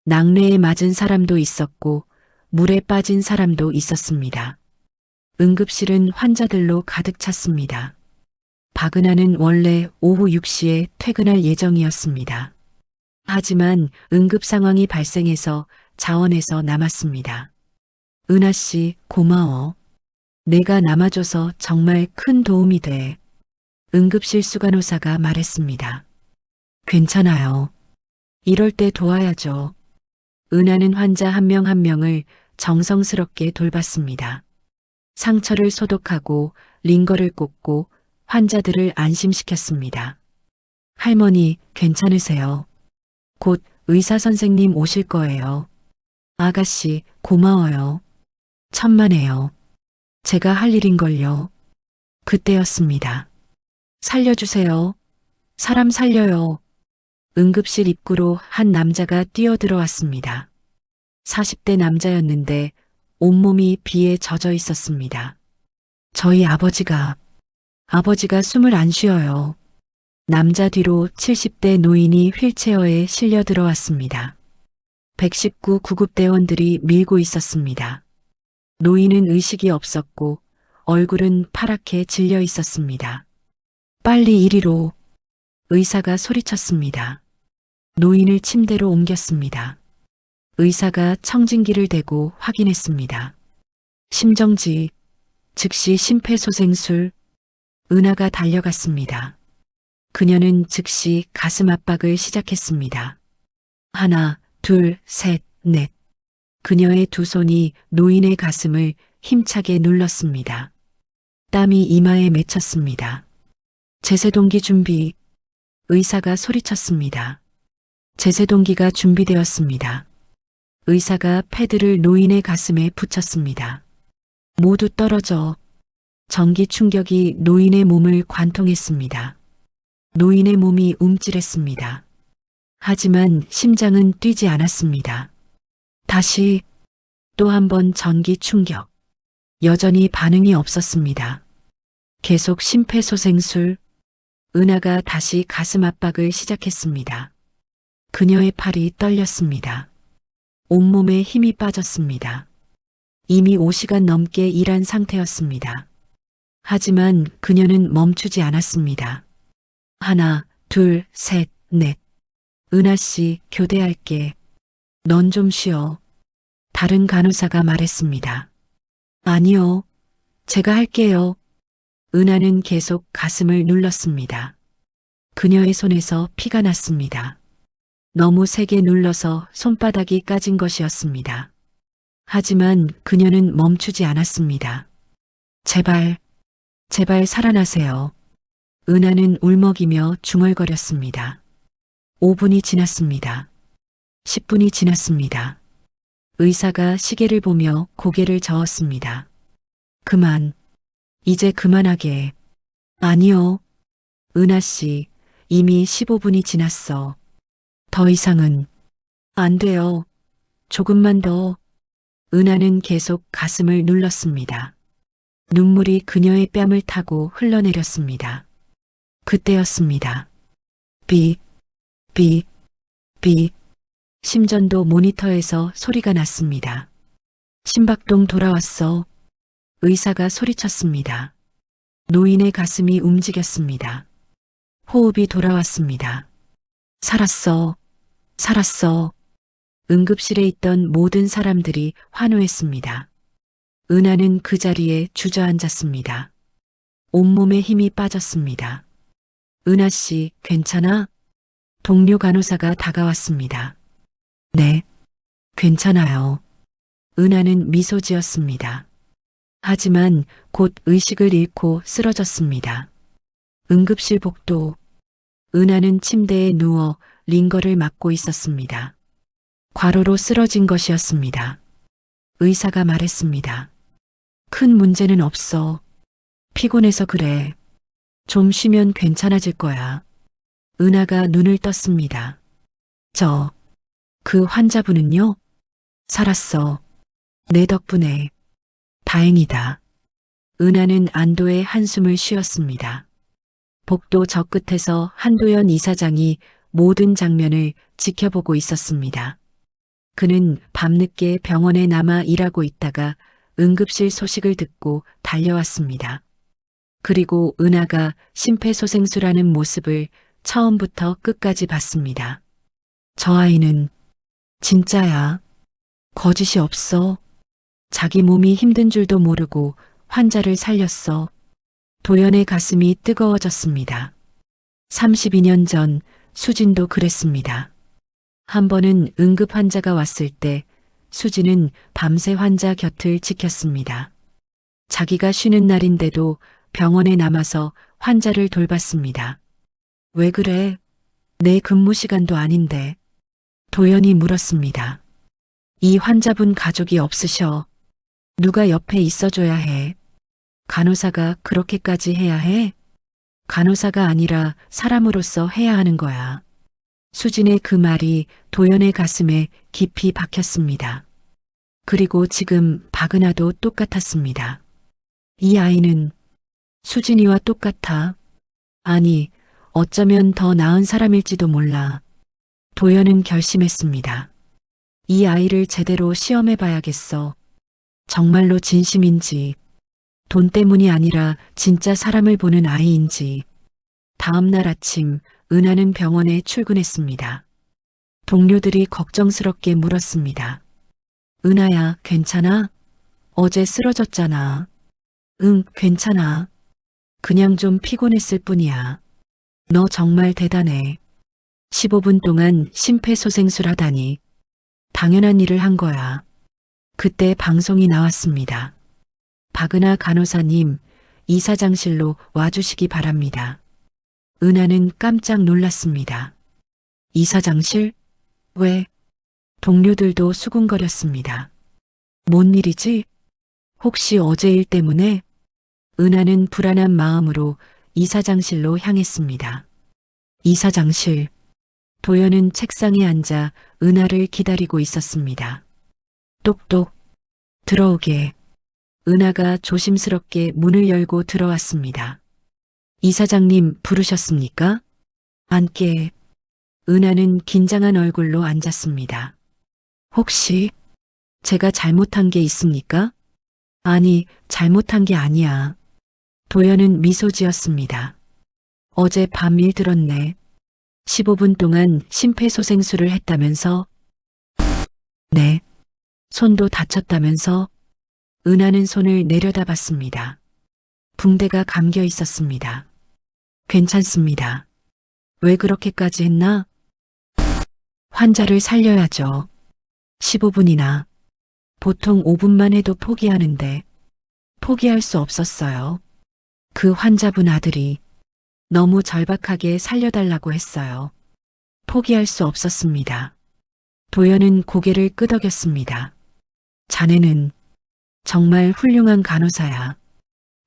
낙뢰에 맞은 사람도 있었고 물에 빠진 사람도 있었습니다. 응급실은 환자들로 가득 찼습니다. 박은하는 원래 오후 6시에 퇴근할 예정이었습니다. 하지만 응급 상황이 발생해서 자원에서 남았습니다. 은하 씨, 고마워. 내가 남아줘서 정말 큰 도움이 돼. 응급실 수간호사가 말했습니다. 괜찮아요. 이럴 때 도와야죠. 은하는 환자 한 명 한 명을 정성스럽게 돌봤습니다. 상처를 소독하고 링거를 꽂고 환자들을 안심시켰습니다. 할머니, 괜찮으세요? 곧 의사 선생님 오실 거예요. 아가씨, 고마워요. 천만에요. 제가 할 일인걸요. 그때였습니다. 살려주세요. 사람 살려요. 응급실 입구로 한 남자가 뛰어들어왔습니다. 40대 남자였는데 온몸이 비에 젖어 있었습니다. 저희 아버지가 숨을 안 쉬어요. 남자 뒤로 70대 노인이 휠체어에 실려 들어왔습니다. 119 구급대원들이 밀고 있었습니다. 노인은 의식이 없었고 얼굴은 파랗게 질려 있었습니다. 빨리 이리로. 의사가 소리쳤습니다. 노인을 침대로 옮겼습니다. 의사가 청진기를 대고 확인했습니다. 심정지, 즉시 심폐소생술. 은하가 달려갔습니다. 그녀는 즉시 가슴 압박을 시작했습니다. 하나, 둘, 셋, 넷. 그녀의 두 손이 노인의 가슴을 힘차게 눌렀습니다. 땀이 이마에 맺혔습니다. 제세동기 준비. 의사가 소리쳤습니다. 제세동기가 준비되었습니다. 의사가 패드를 노인의 가슴에 붙였습니다. 모두 떨어져. 전기 충격이 노인의 몸을 관통했습니다. 노인의 몸이 움찔했습니다. 하지만 심장은 뛰지 않았습니다. 다시 또 한 번 전기 충격. 여전히 반응이 없었습니다. 계속 심폐소생술. 은하가 다시 가슴 압박을 시작했습니다. 그녀의 팔이 떨렸습니다. 온몸에 힘이 빠졌습니다. 이미 5시간 넘게 일한 상태였습니다. 하지만 그녀는 멈추지 않았습니다. 하나, 둘, 셋, 넷. 은하 씨, 교대할게. 넌 좀 쉬어. 다른 간호사가 말했습니다. 아니요. 제가 할게요. 은하는 계속 가슴을 눌렀습니다. 그녀의 손에서 피가 났습니다. 너무 세게 눌러서 손바닥이 까진 것이었습니다. 하지만 그녀는 멈추지 않았습니다. 제발, 제발 살아나세요. 은하는 울먹이며 중얼거렸습니다. 5분이 지났습니다. 10분이 지났습니다. 의사가 시계를 보며 고개를 저었습니다. 그만, 이제 그만하게. 아니요. 은하 씨, 이미 15분이 지났어. 더 이상은 안 돼요. 조금만 더. 은하는 계속 가슴을 눌렀습니다. 눈물이 그녀의 뺨을 타고 흘러내렸습니다. 그때였습니다. 비, 비, 비. 심전도 모니터에서 소리가 났습니다. 심박동 돌아왔어. 의사가 소리쳤습니다. 노인의 가슴이 움직였습니다. 호흡이 돌아왔습니다. 살았어. 살았어. 응급실에 있던 모든 사람들이 환호했습니다. 은하는 그 자리에 주저앉았습니다. 온몸에 힘이 빠졌습니다. 은하 씨, 괜찮아? 동료 간호사가 다가왔습니다. 네, 괜찮아요. 은하는 미소 지었습니다. 하지만 곧 의식을 잃고 쓰러졌습니다. 응급실 복도. 은하는 침대에 누워 링거를 맞고 있었습니다. 과로로 쓰러진 것이었습니다. 의사가 말했습니다. 큰 문제는 없어. 피곤해서 그래. 좀 쉬면 괜찮아질 거야. 은하가 눈을 떴습니다. 그 환자분은요? 살았어. 내 덕분에. 다행이다. 은하는 안도의 한숨을 쉬었습니다. 복도 저 끝에서 한도연 이사장이 모든 장면을 지켜보고 있었습니다. 그는 밤늦게 병원에 남아 일하고 있다가 응급실 소식을 듣고 달려왔습니다. 그리고 은하가 심폐소생술하는 모습을 처음부터 끝까지 봤습니다. 저 아이는 진짜야. 거짓이 없어. 자기 몸이 힘든 줄도 모르고 환자를 살렸어. 도연의 가슴이 뜨거워졌습니다. 32년 전 수진도 그랬습니다. 한 번은 응급 환자가 왔을 때 수진은 밤새 환자 곁을 지켰습니다. 자기가 쉬는 날인데도 병원에 남아서 환자를 돌봤습니다. 왜 그래? 내 근무 시간도 아닌데. 도연이 물었습니다. 이 환자분 가족이 없으셔. 누가 옆에 있어줘야 해. 간호사가 그렇게까지 해야 해? 간호사가 아니라 사람으로서 해야 하는 거야. 수진의 그 말이 도연의 가슴에 깊이 박혔습니다. 그리고 지금 박은하도 똑같았습니다. 이 아이는 수진이와 똑같아. 아니, 어쩌면 더 나은 사람일지도 몰라. 도연은 결심했습니다. 이 아이를 제대로 시험해 봐야겠어. 정말로 진심인지, 돈 때문이 아니라 진짜 사람을 보는 아이인지. 다음 날 아침, 은하는 병원에 출근했습니다. 동료들이 걱정스럽게 물었습니다. 은하야, 괜찮아? 어제 쓰러졌잖아. 응, 괜찮아. 그냥 좀 피곤했을 뿐이야. 너 정말 대단해. 15분 동안 심폐소생술하다니. 당연한 일을 한 거야. 그때 방송이 나왔습니다. 박은하 간호사님, 이사장실로 와주시기 바랍니다. 은하는 깜짝 놀랐습니다. 이사장실? 왜? 동료들도 수군거렸습니다. 뭔 일이지? 혹시 어제 일 때문에? 은하는 불안한 마음으로 이사장실로 향했습니다. 이사장실. 도연은 책상에 앉아 은하를 기다리고 있었습니다. 똑똑. 들어오게. 은하가 조심스럽게 문을 열고 들어왔습니다. 이사장님 부르셨습니까? 앉게. 은하는 긴장한 얼굴로 앉았습니다. 혹시 제가 잘못한 게 있습니까? 아니, 잘못한 게 아니야. 도연은 미소 지었습니다. 어제 밤 일 들었네. 15분 동안 심폐소생술을 했다면서? 네. 손도 다쳤다면서? 은하는 손을 내려다봤습니다. 붕대가 감겨 있었습니다. 괜찮습니다. 왜 그렇게까지 했나? 환자를 살려야죠. 15분이나. 보통 5분만 해도 포기하는데 포기할 수 없었어요. 그 환자분 아들이 너무 절박하게 살려달라고 했어요. 포기할 수 없었습니다. 도연은 고개를 끄덕였습니다. 자네는 정말 훌륭한 간호사야.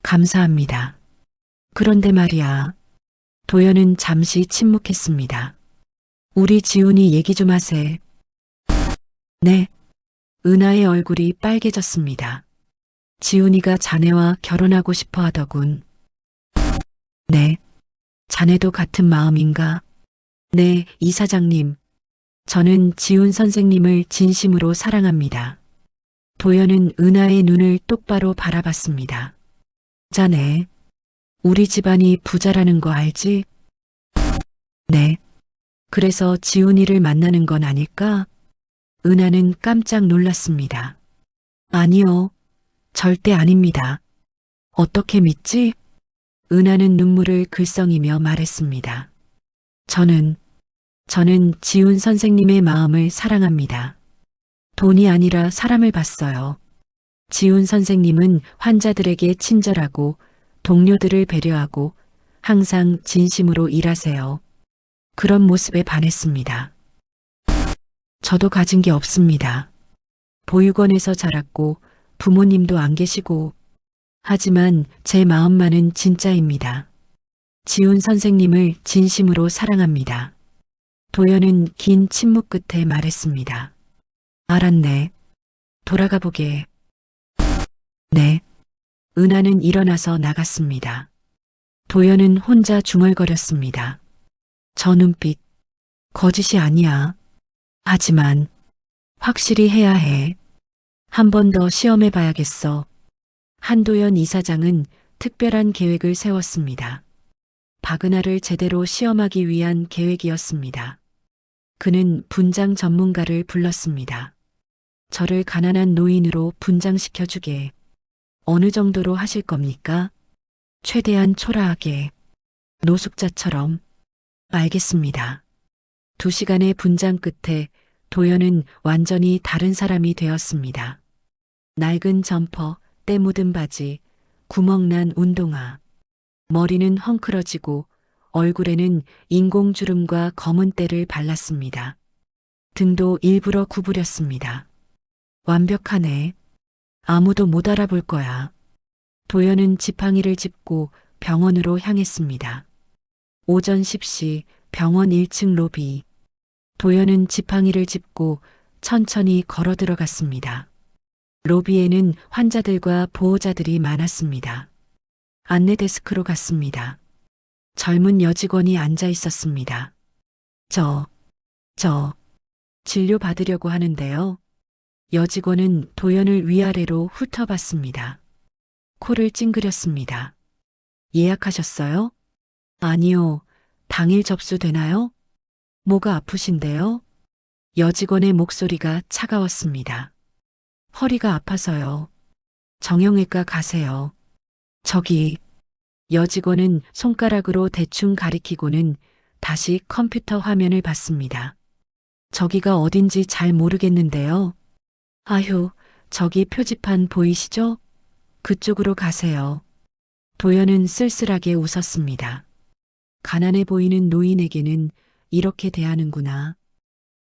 감사합니다. 그런데 말이야. 도연은 잠시 침묵했습니다. 우리 지훈이 얘기 좀 하세. 네. 은하의 얼굴이 빨개졌습니다. 지훈이가 자네와 결혼하고 싶어 하더군. 네. 자네도 같은 마음인가? 네, 이사장님. 저는 지훈 선생님을 진심으로 사랑합니다. 도연은 은하의 눈을 똑바로 바라봤습니다. 자네, 우리 집안이 부자라는 거 알지? 네. 그래서 지훈이를 만나는 건 아닐까? 은하는 깜짝 놀랐습니다. 아니요. 절대 아닙니다. 어떻게 믿지? 은하는 눈물을 글썽이며 말했습니다. 저는 지훈 선생님의 마음을 사랑합니다. 돈이 아니라 사람을 봤어요. 지훈 선생님은 환자들에게 친절하고 동료들을 배려하고 항상 진심으로 일하세요. 그런 모습에 반했습니다. 저도 가진 게 없습니다. 보육원에서 자랐고 부모님도 안 계시고 하지만 제 마음만은 진짜입니다. 지훈 선생님을 진심으로 사랑합니다. 도연은 긴 침묵 끝에 말했습니다. 알았네. 돌아가 보게. 네. 은하는 일어나서 나갔습니다. 도연은 혼자 중얼거렸습니다. 저 눈빛, 거짓이 아니야. 하지만 확실히 해야 해. 한 번 더 시험해 봐야겠어. 한도연 이사장은 특별한 계획을 세웠습니다. 박은하를 제대로 시험하기 위한 계획이었습니다. 그는 분장 전문가를 불렀습니다. 저를 가난한 노인으로 분장시켜주게. 어느 정도로 하실 겁니까? 최대한 초라하게. 노숙자처럼. 알겠습니다. 2시간의 분장 끝에 도연은 완전히 다른 사람이 되었습니다. 낡은 점퍼, 때 묻은 바지, 구멍난 운동화. 머리는 헝클어지고 얼굴에는 인공주름과 검은 때를 발랐습니다. 등도 일부러 구부렸습니다. 완벽하네. 아무도 못 알아볼 거야. 도연은 지팡이를 짚고 병원으로 향했습니다. 오전 10시 병원 1층 로비. 도연은 지팡이를 짚고 천천히 걸어 들어갔습니다. 로비에는 환자들과 보호자들이 많았습니다. 안내 데스크로 갔습니다. 젊은 여직원이 앉아 있었습니다. 저, 진료 받으려고 하는데요. 여직원은 도연을 위아래로 훑어봤습니다. 코를 찡그렸습니다. 예약하셨어요? 아니요. 당일 접수되나요? 뭐가 아프신데요? 여직원의 목소리가 차가웠습니다. 허리가 아파서요. 정형외과 가세요. 저기, 여직원은 손가락으로 대충 가리키고는 다시 컴퓨터 화면을 봤습니다. 저기가 어딘지 잘 모르겠는데요. 아휴, 저기 표지판 보이시죠? 그쪽으로 가세요. 도연은 쓸쓸하게 웃었습니다. 가난해 보이는 노인에게는 이렇게 대하는구나.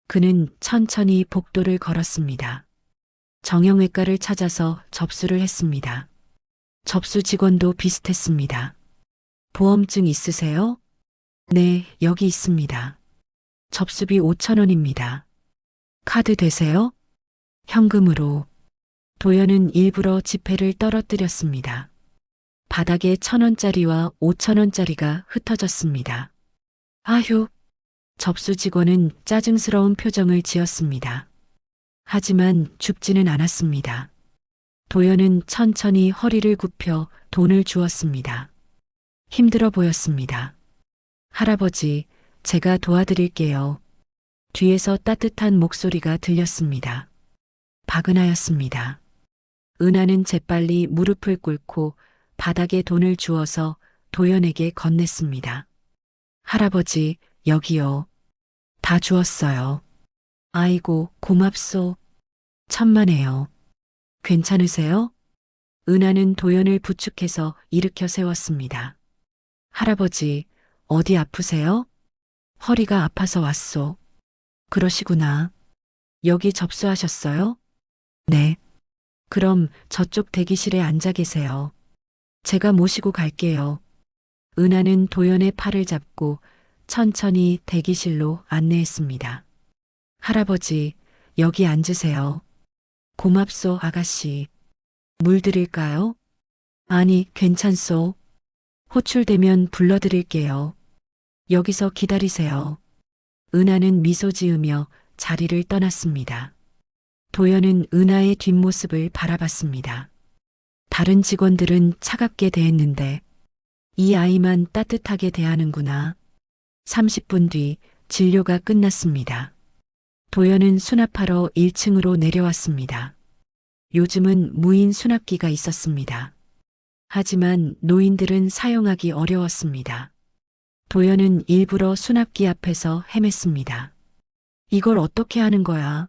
그는 천천히 복도를 걸었습니다. 정형외과를 찾아서 접수를 했습니다. 접수 직원도 비슷했습니다. 보험증 있으세요? 네, 여기 있습니다. 접수비 5,000원입니다. 카드 되세요? 현금으로. 도연은 일부러 지폐를 떨어뜨렸습니다. 바닥에 1,000원짜리와 5,000원짜리가 흩어졌습니다. 아휴, 접수 직원은 짜증스러운 표정을 지었습니다. 하지만 죽지는 않았습니다. 도연은 천천히 허리를 굽혀 돈을 주었습니다. 힘들어 보였습니다. 할아버지, 제가 도와드릴게요. 뒤에서 따뜻한 목소리가 들렸습니다. 박은하였습니다. 은하는 재빨리 무릎을 꿇고 바닥에 돈을 주어서 도연에게 건넸습니다. 할아버지, 여기요. 다 주었어요. 아이고, 고맙소. 천만에요. 괜찮으세요? 은하는 도연을 부축해서 일으켜 세웠습니다. 할아버지, 어디 아프세요? 허리가 아파서 왔소. 그러시구나. 여기 접수하셨어요? 네. 그럼 저쪽 대기실에 앉아 계세요. 제가 모시고 갈게요. 은하는 도연의 팔을 잡고 천천히 대기실로 안내했습니다. 할아버지, 여기 앉으세요. 고맙소, 아가씨. 물 드릴까요? 아니, 괜찮소. 호출되면 불러드릴게요. 여기서 기다리세요. 은하는 미소 지으며 자리를 떠났습니다. 도연은 은하의 뒷모습을 바라봤습니다. 다른 직원들은 차갑게 대했는데 이 아이만 따뜻하게 대하는구나. 30분 뒤 진료가 끝났습니다. 도연은 수납하러 1층으로 내려왔습니다. 요즘은 무인 수납기가 있었습니다. 하지만 노인들은 사용하기 어려웠습니다. 도연은 일부러 수납기 앞에서 헤맸습니다. 이걸 어떻게 하는 거야?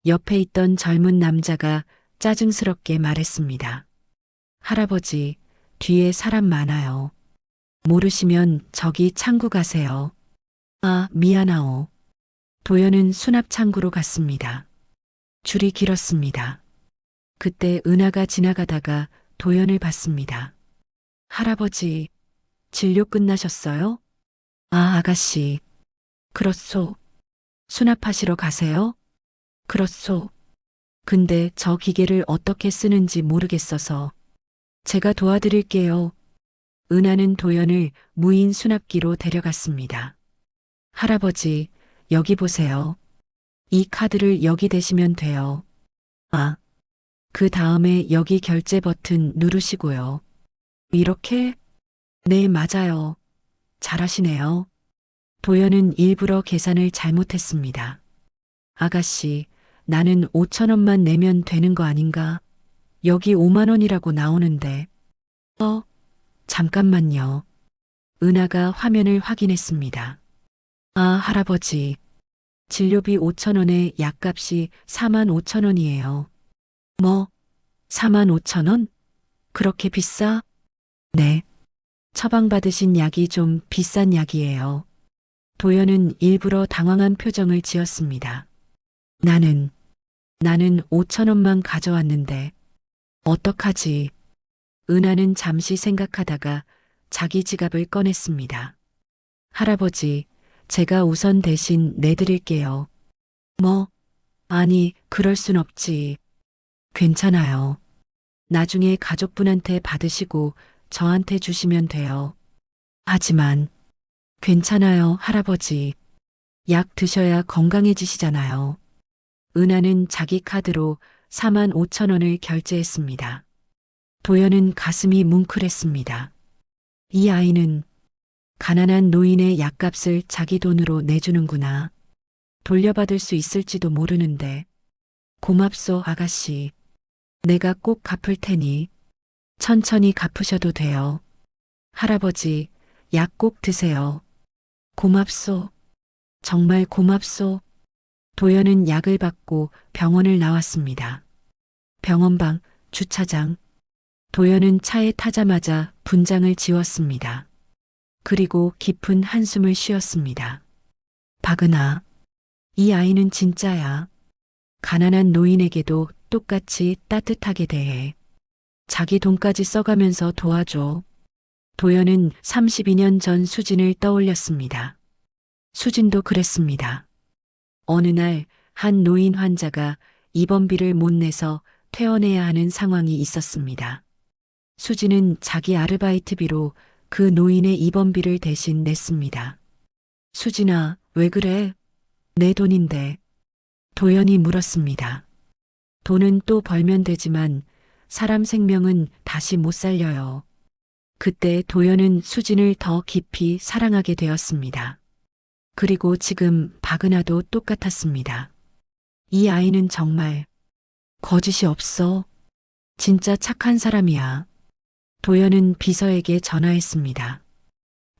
옆에 있던 젊은 남자가 짜증스럽게 말했습니다. 할아버지, 뒤에 사람 많아요. 모르시면 저기 창구 가세요. 아, 미안하오. 도연은 수납 창구로 갔습니다. 줄이 길었습니다. 그때 은하가 지나가다가 도연을 봤습니다. 할아버지, 진료 끝나셨어요? 아, 아가씨. 그렇소. 수납하시러 가세요? 그렇소. 근데 저 기계를 어떻게 쓰는지 모르겠어서. 제가 도와드릴게요. 은하는 도연을 무인 수납기로 데려갔습니다. 할아버지, 여기 보세요. 이 카드를 여기 대시면 돼요. 아, 그 다음에 여기 결제 버튼 누르시고요. 이렇게? 네, 맞아요. 잘하시네요. 도연은 일부러 계산을 잘못했습니다. 아가씨, 나는 5,000원만 내면 되는 거 아닌가? 여기 5만 원이라고 나오는데. 잠깐만요. 은하가 화면을 확인했습니다. 아, 할아버지. 진료비 5,000원에 약값이 45,000원이에요. 뭐? 45,000원? 그렇게 비싸? 네. 처방받으신 약이 좀 비싼 약이에요. 도연은 일부러 당황한 표정을 지었습니다. 나는 5,000원만 가져왔는데. 어떡하지? 은하는 잠시 생각하다가 자기 지갑을 꺼냈습니다. 할아버지, 제가 우선 대신 내드릴게요. 뭐? 아니, 그럴 순 없지. 괜찮아요. 나중에 가족분한테 받으시고 저한테 주시면 돼요. 하지만, 괜찮아요, 할아버지. 약 드셔야 건강해지시잖아요. 은하는 자기 카드로 45,000원을 결제했습니다. 도연은 가슴이 뭉클했습니다. 이 아이는 가난한 노인의 약값을 자기 돈으로 내주는구나. 돌려받을 수 있을지도 모르는데. 고맙소, 아가씨. 내가 꼭 갚을 테니 천천히 갚으셔도 돼요. 할아버지, 약 꼭 드세요. 고맙소. 정말 고맙소. 도연은 약을 받고 병원을 나왔습니다. 병원방, 주차장. 도연은 차에 타자마자 분장을 지웠습니다. 그리고 깊은 한숨을 쉬었습니다. 박은아, 이 아이는 진짜야. 가난한 노인에게도 똑같이 따뜻하게 대해. 자기 돈까지 써가면서 도와줘. 도연은 32년 전 수진을 떠올렸습니다. 수진도 그랬습니다. 어느 날 한 노인 환자가 입원비를 못 내서 퇴원해야 하는 상황이 있었습니다. 수진은 자기 아르바이트비로 그 노인의 입원비를 대신 냈습니다. 수진아, 왜 그래? 내 돈인데. 도연이 물었습니다. 돈은 또 벌면 되지만 사람 생명은 다시 못 살려요. 그때 도연은 수진을 더 깊이 사랑하게 되었습니다. 그리고 지금 박은하도 똑같았습니다. 이 아이는 정말 거짓이 없어. 진짜 착한 사람이야. 도연은 비서에게 전화했습니다.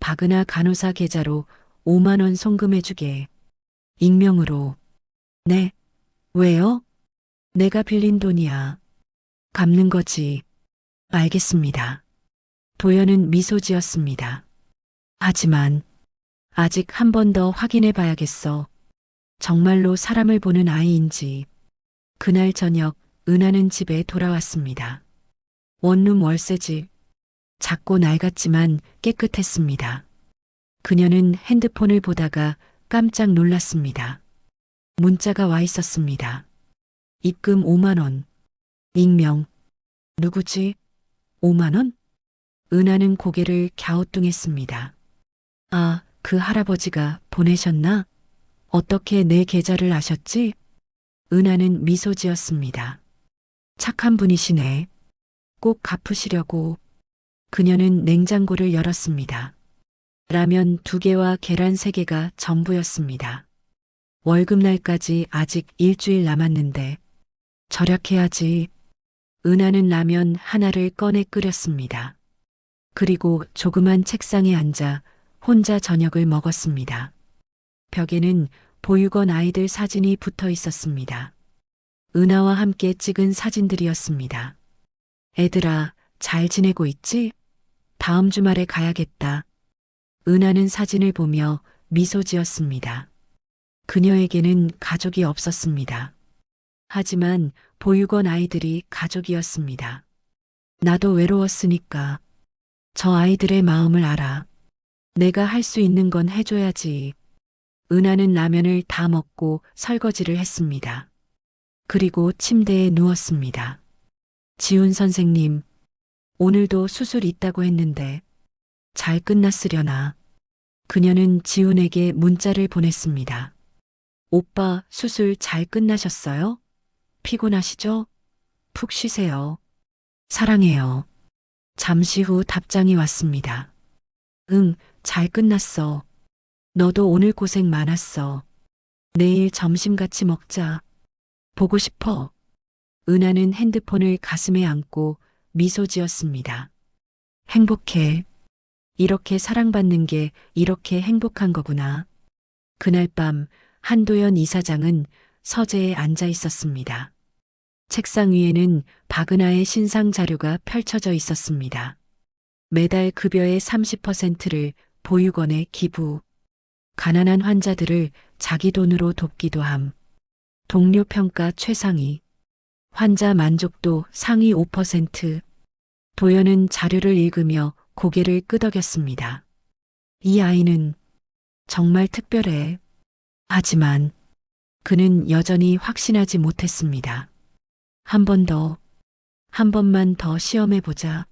박은하 간호사 계좌로 5만 원 송금해주게. 익명으로. 네. 왜요? 내가 빌린 돈이야. 갚는 거지. 알겠습니다. 도연은 미소 지었습니다. 하지만 아직 한 번 더 확인해 봐야겠어. 정말로 사람을 보는 아이인지. 그날 저녁 은하는 집에 돌아왔습니다. 원룸 월세집. 작고 낡았지만 깨끗했습니다. 그녀는 핸드폰을 보다가 깜짝 놀랐습니다. 문자가 와 있었습니다. 입금 5만 원. 익명. 누구지? 5만 원? 은하는 고개를 갸우뚱했습니다. 아, 그 할아버지가 보내셨나? 어떻게 내 계좌를 아셨지? 은하는 미소 지었습니다. 착한 분이시네. 꼭 갚으시려고. 그녀는 냉장고를 열었습니다. 라면 2개와 계란 3개가 전부였습니다. 월급날까지 아직 일주일 남았는데 절약해야지. 은하는 라면 하나를 꺼내 끓였습니다. 그리고 조그만 책상에 앉아 혼자 저녁을 먹었습니다. 벽에는 보육원 아이들 사진이 붙어 있었습니다. 은하와 함께 찍은 사진들이었습니다. 애들아, 잘 지내고 있지? 다음 주말에 가야겠다. 은하는 사진을 보며 미소 지었습니다. 그녀에게는 가족이 없었습니다. 하지만 보육원 아이들이 가족이었습니다. 나도 외로웠으니까. 저 아이들의 마음을 알아. 내가 할 수 있는 건 해줘야지. 은하는 라면을 다 먹고 설거지를 했습니다. 그리고 침대에 누웠습니다. 지훈 선생님, 오늘도 수술 있다고 했는데 잘 끝났으려나. 그녀는 지훈에게 문자를 보냈습니다. 오빠, 수술 잘 끝나셨어요? 피곤하시죠? 푹 쉬세요. 사랑해요. 잠시 후 답장이 왔습니다. 응, 잘 끝났어. 너도 오늘 고생 많았어. 내일 점심 같이 먹자. 보고 싶어. 은하는 핸드폰을 가슴에 안고 미소 지었습니다. 행복해. 이렇게 사랑받는 게 이렇게 행복한 거구나. 그날 밤 한도연 이사장은 서재에 앉아 있었습니다. 책상 위에는 박은하의 신상 자료가 펼쳐져 있었습니다. 매달 급여의 30%를 보육원에 기부. 가난한 환자들을 자기 돈으로 돕기도 함. 동료 평가 최상위. 환자 만족도 상위 5%. 도연은 자료를 읽으며 고개를 끄덕였습니다. 이 아이는 정말 특별해. 하지만 그는 여전히 확신하지 못했습니다. 한 번 더, 한 번만 더 시험해보자.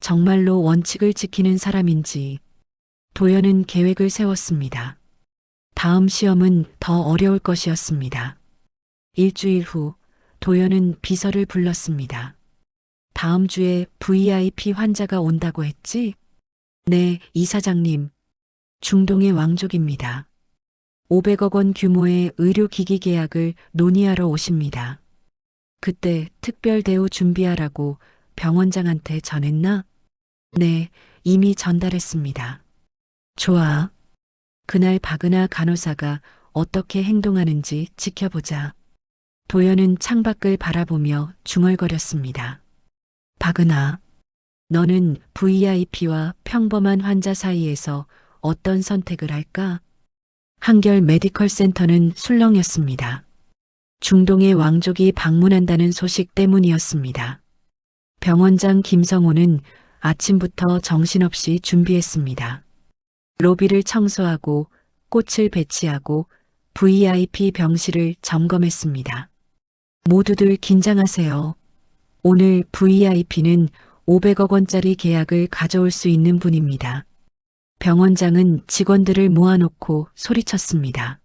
정말로 원칙을 지키는 사람인지. 도연은 계획을 세웠습니다. 다음 시험은 더 어려울 것이었습니다. 일주일 후 도연은 비서를 불렀습니다. 다음 주에 VIP 환자가 온다고 했지? 네, 이사장님. 중동의 왕족입니다. 500억 원 규모의 의료기기 계약을 논의하러 오십니다. 그때 특별 대우 준비하라고 병원장한테 전했나? 네, 이미 전달했습니다. 좋아. 그날 박은하 간호사가 어떻게 행동하는지 지켜보자. 도연은 창밖을 바라보며 중얼거렸습니다. 박은하, 너는 VIP와 평범한 환자 사이에서 어떤 선택을 할까? 한결 메디컬 센터는 술렁였습니다. 중동의 왕족이 방문한다는 소식 때문이었습니다. 병원장 김성호는 아침부터 정신없이 준비했습니다. 로비를 청소하고 꽃을 배치하고 VIP 병실을 점검했습니다. 모두들 긴장하세요. 오늘 VIP는 500억 원짜리 계약을 가져올 수 있는 분입니다. 병원장은 직원들을 모아놓고 소리쳤습니다.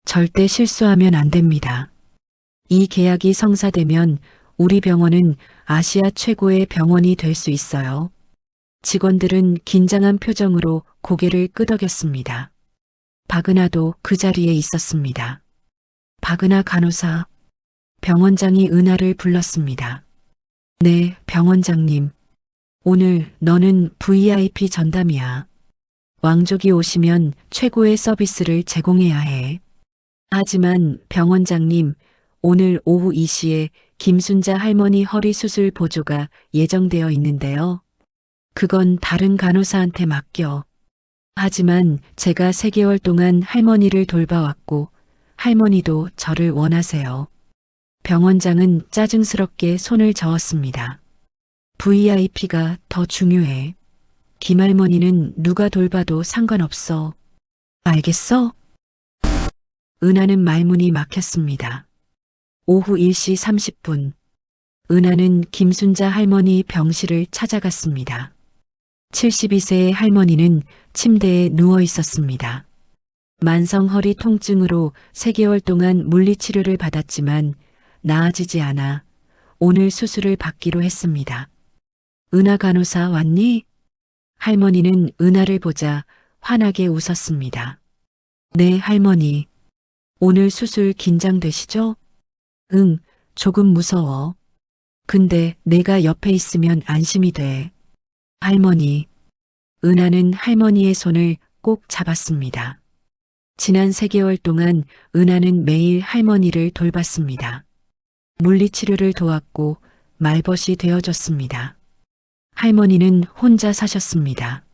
절대 실수하면 안 됩니다. 이 계약이 성사되면 우리 병원은 아시아 최고의 병원이 될 수 있어요. 직원들은 긴장한 표정으로 고개를 끄덕였습니다. 박은하도 그 자리에 있었습니다. 박은하 간호사, 병원장이 은하를 불렀습니다. 네, 병원장님. 오늘 너는 VIP 전담이야. 왕족이 오시면 최고의 서비스를 제공해야 해. 하지만 병원장님, 오늘 오후 2시에 김순자 할머니 허리 수술 보조가 예정되어 있는데요. 그건 다른 간호사한테 맡겨. 하지만 제가 3개월 동안 할머니를 돌봐왔고 할머니도 저를 원하세요. 병원장은 짜증스럽게 손을 저었습니다. VIP가 더 중요해. 김할머니는 누가 돌봐도 상관없어. 알겠어? 은하는 말문이 막혔습니다. 오후 1시 30분. 은하는 김순자 할머니 병실을 찾아갔습니다. 72세의 할머니는 침대에 누워 있었습니다. 만성 허리 통증으로 3개월 동안 물리치료를 받았지만 나아지지 않아 오늘 수술을 받기로 했습니다. 은하 간호사 왔니? 할머니는 은하를 보자 환하게 웃었습니다. 네, 할머니. 오늘 수술 긴장되시죠? 응, 조금 무서워. 근데 내가 옆에 있으면 안심이 돼. 할머니. 은하는 할머니의 손을 꼭 잡았습니다. 지난 3개월 동안 은하는 매일 할머니를 돌봤습니다. 물리치료를 도왔고 말벗이 되어줬습니다. 할머니는 혼자 사셨습니다.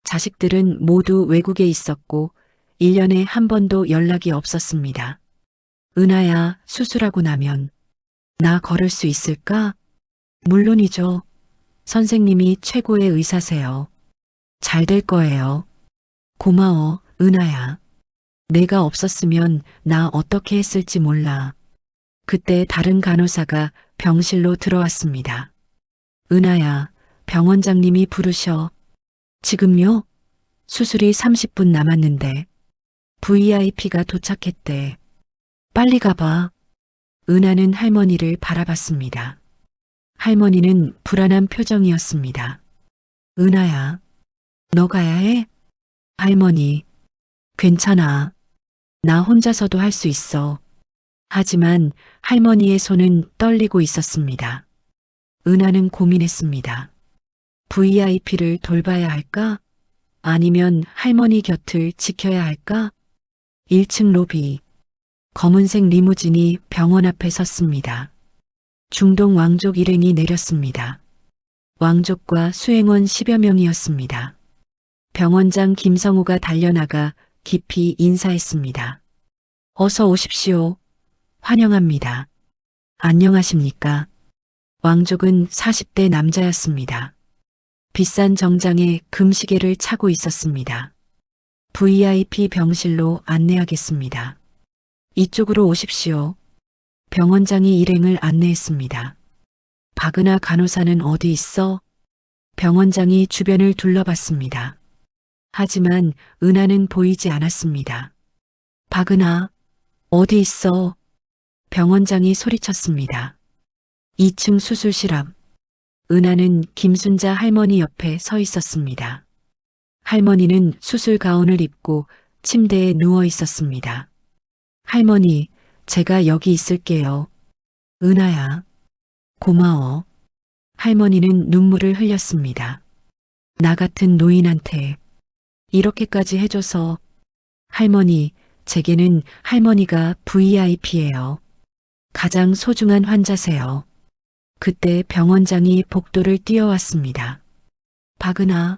자식들은 모두 외국에 있었고 1년에 한 번도 연락이 없었습니다. 은하야, 수술하고 나면 나 걸을 수 있을까? 물론이죠. 선생님이 최고의 의사세요. 잘 될 거예요. 고마워, 은하야. 내가 없었으면 나 어떻게 했을지 몰라. 그때 다른 간호사가 병실로 들어왔습니다. 은하야, 병원장님이 부르셔. 지금요? 수술이 30분 남았는데 VIP가 도착했대. 빨리 가봐. 은하는 할머니를 바라봤습니다. 할머니는 불안한 표정이었습니다. 은하야, 너 가야 해? 할머니, 괜찮아. 나 혼자서도 할 수 있어. 하지만 할머니의 손은 떨리고 있었습니다. 은하는 고민했습니다. VIP를 돌봐야 할까? 아니면 할머니 곁을 지켜야 할까? 1층 로비. 검은색 리무진이 병원 앞에 섰습니다. 중동 왕족 일행이 내렸습니다. 왕족과 수행원 10여 명이었습니다. 병원장 김성호가 달려나가 깊이 인사했습니다. 어서 오십시오. 환영합니다. 안녕하십니까? 왕족은 40대 남자였습니다. 비싼 정장에 금시계를 차고 있었습니다. VIP 병실로 안내하겠습니다. 이쪽으로 오십시오. 병원장이 일행을 안내했습니다. 박은하 간호사는 어디 있어? 병원장이 주변을 둘러봤습니다. 하지만 은하는 보이지 않았습니다. 박은하, 어디 있어? 병원장이 소리쳤습니다. 2층 수술실 앞. 은하는 김순자 할머니 옆에 서 있었습니다. 할머니는 수술 가운을 입고 침대에 누워 있었습니다. 할머니, 제가 여기 있을게요. 은하야, 고마워. 할머니는 눈물을 흘렸습니다. 나 같은 노인한테 이렇게까지 해줘서. 할머니, 제게는 할머니가 VIP예요. 가장 소중한 환자세요. 그때 병원장이 복도를 뛰어왔습니다. 박은하,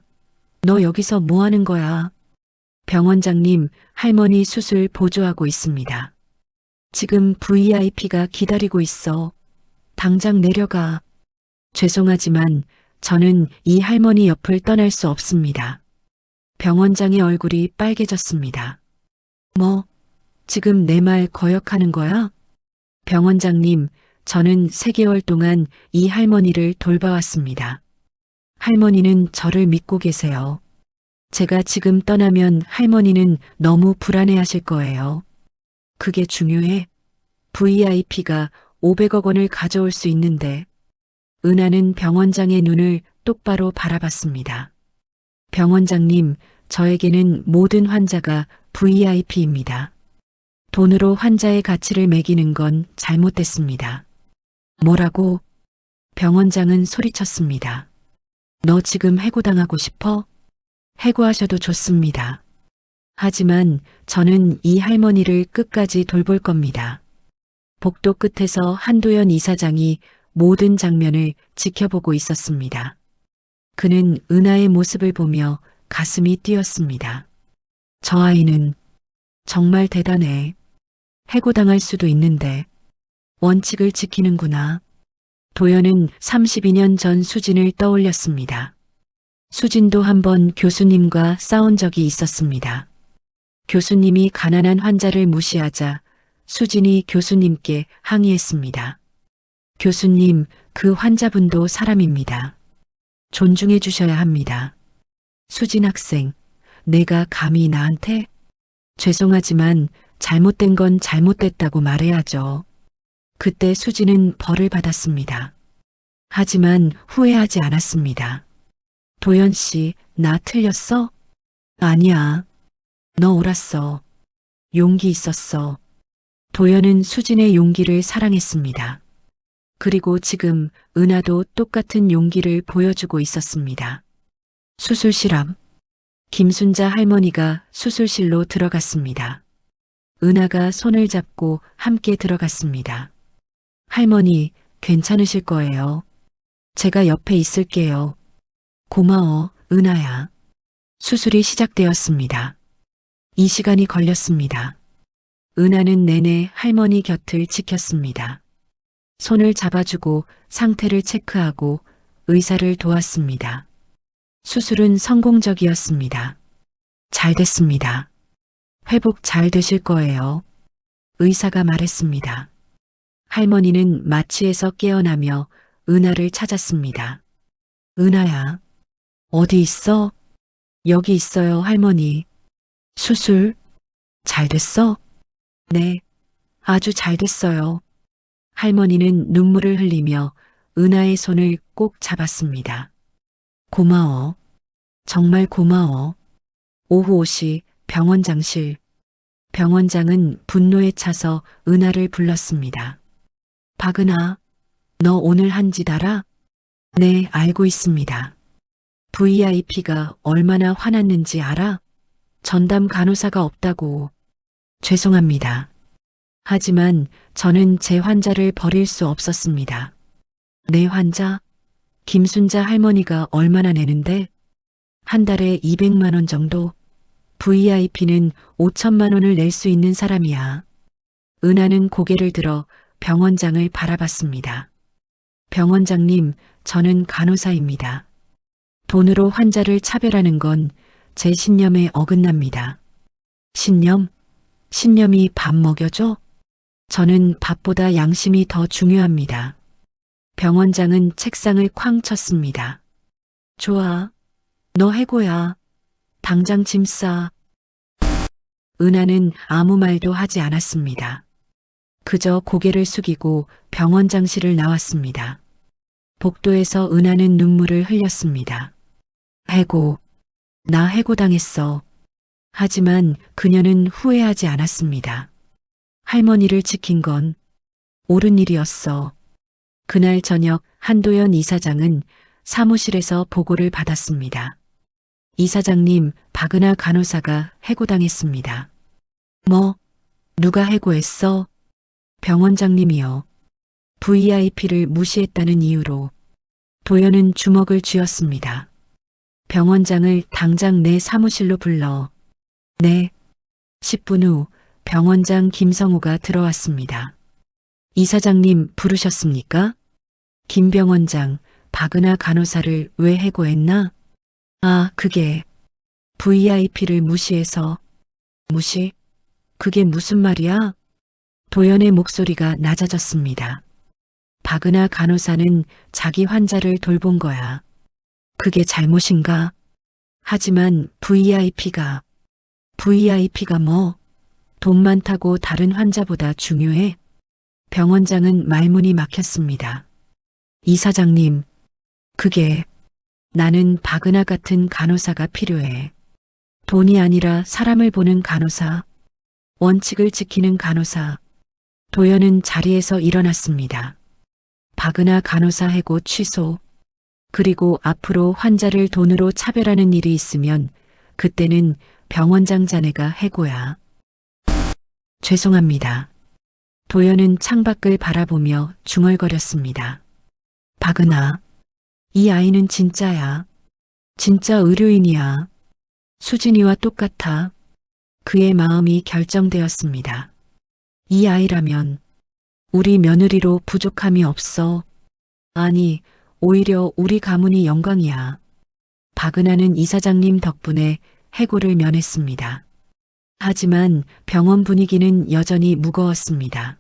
너 여기서 뭐 하는 거야? 병원장님, 할머니 수술 보조하고 있습니다. 지금 VIP가 기다리고 있어. 당장 내려가. 죄송하지만 저는 이 할머니 옆을 떠날 수 없습니다. 병원장의 얼굴이 빨개졌습니다. 뭐, 지금 내 말 거역하는 거야? 병원장님, 저는 3개월 동안 이 할머니를 돌봐왔습니다. 할머니는 저를 믿고 계세요. 제가 지금 떠나면 할머니는 너무 불안해하실 거예요. 그게 중요해? VIP가 500억 원을 가져올 수 있는데. 은하는 병원장의 눈을 똑바로 바라봤습니다. 병원장님, 저에게는 모든 환자가 VIP입니다. 돈으로 환자의 가치를 매기는 건 잘못됐습니다. 뭐라고? 병원장은 소리쳤습니다. 너 지금 해고당하고 싶어? 해고하셔도 좋습니다. 하지만 저는 이 할머니를 끝까지 돌볼 겁니다. 복도 끝에서 한도연 이사장이 모든 장면을 지켜보고 있었습니다. 그는 은하의 모습을 보며 가슴이 뛰었습니다. 저 아이는 정말 대단해. 해고당할 수도 있는데 원칙을 지키는구나. 도연은 32년 전 수진을 떠올렸습니다. 수진도 한번 교수님과 싸운 적이 있었습니다. 교수님이 가난한 환자를 무시하자 수진이 교수님께 항의했습니다. 교수님, 그 환자분도 사람입니다. 존중해 주셔야 합니다. 수진 학생, 내가 감히 나한테? 죄송하지만 잘못된 건 잘못됐다고 말해야죠. 그때 수진은 벌을 받았습니다. 하지만 후회하지 않았습니다. 도연 씨, 나 틀렸어? 아니야. 너 옳았어. 용기 있었어. 도연은 수진의 용기를 사랑했습니다. 그리고 지금 은하도 똑같은 용기를 보여주고 있었습니다. 수술실 앞. 김순자 할머니가 수술실로 들어갔습니다. 은하가 손을 잡고 함께 들어갔습니다. 할머니, 괜찮으실 거예요. 제가 옆에 있을게요. 고마워, 은하야. 수술이 시작되었습니다. 이 시간이 걸렸습니다. 은하는 내내 할머니 곁을 지켰습니다. 손을 잡아주고 상태를 체크하고 의사를 도왔습니다. 수술은 성공적이었습니다. 잘 됐습니다. 회복 잘 되실 거예요. 의사가 말했습니다. 할머니는 마취에서 깨어나며 은하를 찾았습니다. 은하야, 어디 있어? 여기 있어요, 할머니. 수술 잘 됐어? 네, 아주 잘 됐어요. 할머니는 눈물을 흘리며 은하의 손을 꼭 잡았습니다. 고마워. 정말 고마워. 오후 5시 병원장실. 병원장은 분노에 차서 은하를 불렀습니다. 박은하, 너 오늘 한 짓 알아? 네, 알고 있습니다. VIP가 얼마나 화났는지 알아? 전담 간호사가 없다고. 죄송합니다. 하지만 저는 제 환자를 버릴 수 없었습니다. 내 환자? 김순자 할머니가 얼마나 내는데? 한 달에 200만 원 정도? VIP는 5천만 원을 낼 수 있는 사람이야. 은하는 고개를 들어 병원장을 바라봤습니다. 병원장님, 저는 간호사입니다. 돈으로 환자를 차별하는 건 제 신념에 어긋납니다. 신념? 신념이 밥 먹여줘? 저는 밥보다 양심이 더 중요합니다. 병원장은 책상을 쾅 쳤습니다. 좋아. 너 해고야. 당장 짐 싸. 은하는 아무 말도 하지 않았습니다. 그저 고개를 숙이고 병원장실을 나왔습니다. 복도에서 은하는 눈물을 흘렸습니다. 해고. 나 해고당했어. 하지만 그녀는 후회하지 않았습니다. 할머니를 지킨 건 옳은 일이었어. 그날 저녁 한도연 이사장은 사무실에서 보고를 받았습니다. 이사장님, 박은하 간호사가 해고당했습니다. 뭐? 누가 해고했어? 병원장님이요. VIP를 무시했다는 이유로. 도연은 주먹을 쥐었습니다. 병원장을 당장 내 사무실로 불러. 네. 10분 후 병원장 김성우가 들어왔습니다. 이사장님 부르셨습니까? 김 병원장, 박은하 간호사를 왜 해고했나? 아, 그게 VIP를 무시해서. 무시? 그게 무슨 말이야? 도연의 목소리가 낮아졌습니다. 박은하 간호사는 자기 환자를 돌본 거야. 그게 잘못인가? 하지만 VIP가 뭐? 돈 많다고 다른 환자보다 중요해? 병원장은 말문이 막혔습니다. 이사장님, 그게 나는 박은하 같은 간호사가 필요해. 돈이 아니라 사람을 보는 간호사, 원칙을 지키는 간호사. 도연은 자리에서 일어났습니다. 박은하 간호사 해고 취소. 그리고 앞으로 환자를 돈으로 차별하는 일이 있으면 그때는 병원장 자네가 해고야. 죄송합니다. 도연은 창밖을 바라보며 중얼거렸습니다. 박은하, 이 아이는 진짜야. 진짜 의료인이야. 수진이와 똑같아. 그의 마음이 결정되었습니다. 이 아이라면 우리 며느리로 부족함이 없어. 아니, 오히려 우리 가문이 영광이야. 박은하는 이사장님 덕분에 해고를 면했습니다. 하지만 병원 분위기는 여전히 무거웠습니다.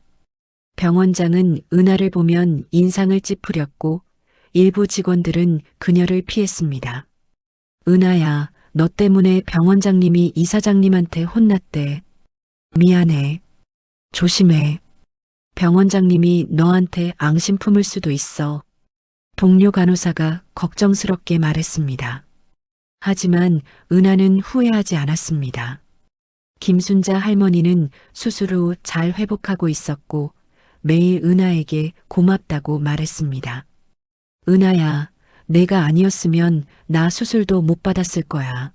병원장은 은하를 보면 인상을 찌푸렸고 일부 직원들은 그녀를 피했습니다. 은하야, 너 때문에 병원장님이 이사장님한테 혼났대. 미안해. 조심해. 병원장님이 너한테 앙심 품을 수도 있어. 동료 간호사가 걱정스럽게 말했습니다. 하지만 은하는 후회하지 않았습니다. 김순자 할머니는 수술 후 잘 회복하고 있었고 매일 은하에게 고맙다고 말했습니다. 은하야, 내가 아니었으면 나 수술도 못 받았을 거야.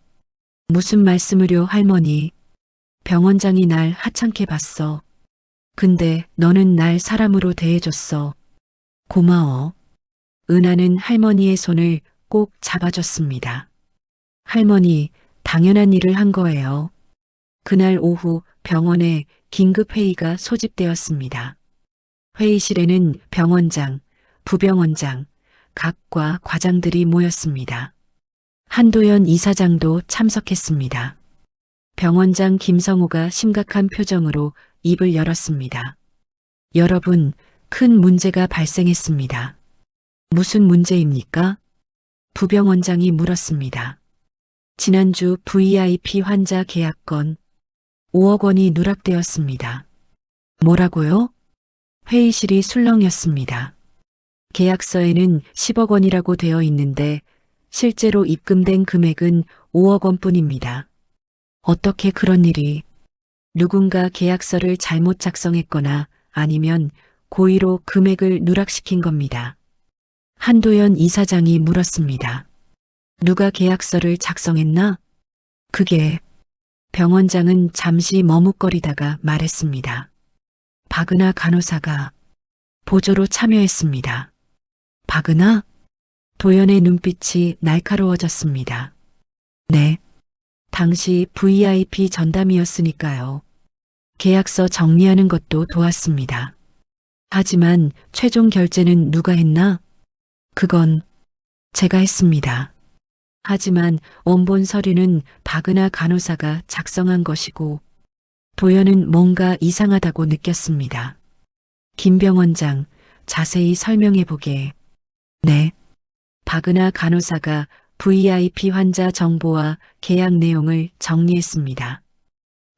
무슨 말씀을요, 할머니. 병원장이 날 하찮게 봤어. 근데 너는 날 사람으로 대해줬어. 고마워. 은하는 할머니의 손을 꼭 잡아줬습니다. 할머니, 당연한 일을 한 거예요. 그날 오후 병원에 긴급회의가 소집되었습니다. 회의실에는 병원장, 부병원장, 각과 과장들이 모였습니다. 한도연 이사장도 참석했습니다. 병원장 김성우가 심각한 표정으로 입을 열었습니다. 여러분, 큰 문제가 발생했습니다. 무슨 문제입니까? 부병원장이 물었습니다. 지난주 VIP 환자 계약건 5억 원이 누락되었습니다. 뭐라고요? 회의실이 술렁였습니다. 계약서에는 10억 원이라고 되어 있는데 실제로 입금된 금액은 5억 원뿐입니다. 어떻게 그런 일이? 누군가 계약서를 잘못 작성했거나 아니면 고의로 금액을 누락시킨 겁니다. 한도연 이사장이 물었습니다. 누가 계약서를 작성했나? 그게 병원장은 잠시 머뭇거리다가 말했습니다. 박은하 간호사가 보조로 참여했습니다. 박은하? 도연의 눈빛이 날카로워졌습니다. 네. 당시 VIP 전담이었으니까요. 계약서 정리하는 것도 도왔습니다. 하지만 최종 결제는 누가 했나? 그건 제가 했습니다. 하지만 원본 서류는 박은하 간호사가 작성한 것이고 도연은 뭔가 이상하다고 느꼈습니다. 김 병원장, 자세히 설명해보게. 네. 박은하 간호사가 VIP 환자 정보와 계약 내용을 정리했습니다.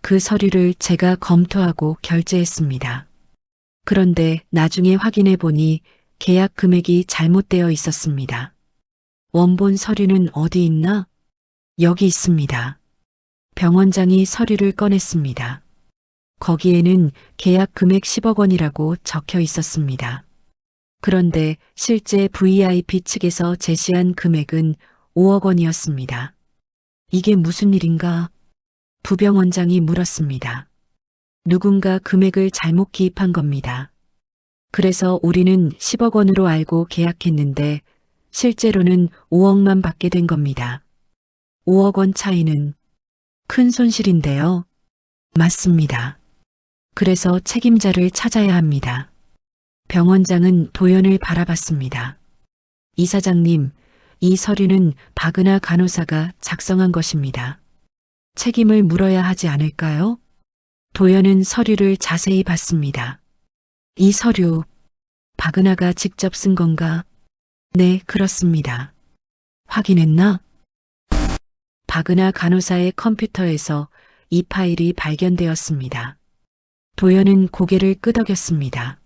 그 서류를 제가 검토하고 결제했습니다. 그런데 나중에 확인해 보니 계약 금액이 잘못되어 있었습니다. 원본 서류는 어디 있나? 여기 있습니다. 병원장이 서류를 꺼냈습니다. 거기에는 계약 금액 10억 원이라고 적혀 있었습니다. 그런데 실제 VIP 측에서 제시한 금액은 5억 원이었습니다. 이게 무슨 일인가? 부병원장이 물었습니다. 누군가 금액을 잘못 기입한 겁니다. 그래서 우리는 10억 원으로 알고 계약했는데 실제로는 5억만 받게 된 겁니다. 5억 원 차이는 큰 손실인데요. 맞습니다. 그래서 책임자를 찾아야 합니다. 병원장은 도연을 바라봤습니다. 이사장님, 이 서류는 박은하 간호사가 작성한 것입니다. 책임을 물어야 하지 않을까요? 도연은 서류를 자세히 봤습니다. 이 서류, 박은하가 직접 쓴 건가? 네, 그렇습니다. 확인했나? 박은하 간호사의 컴퓨터에서 이 파일이 발견되었습니다. 도연은 고개를 끄덕였습니다.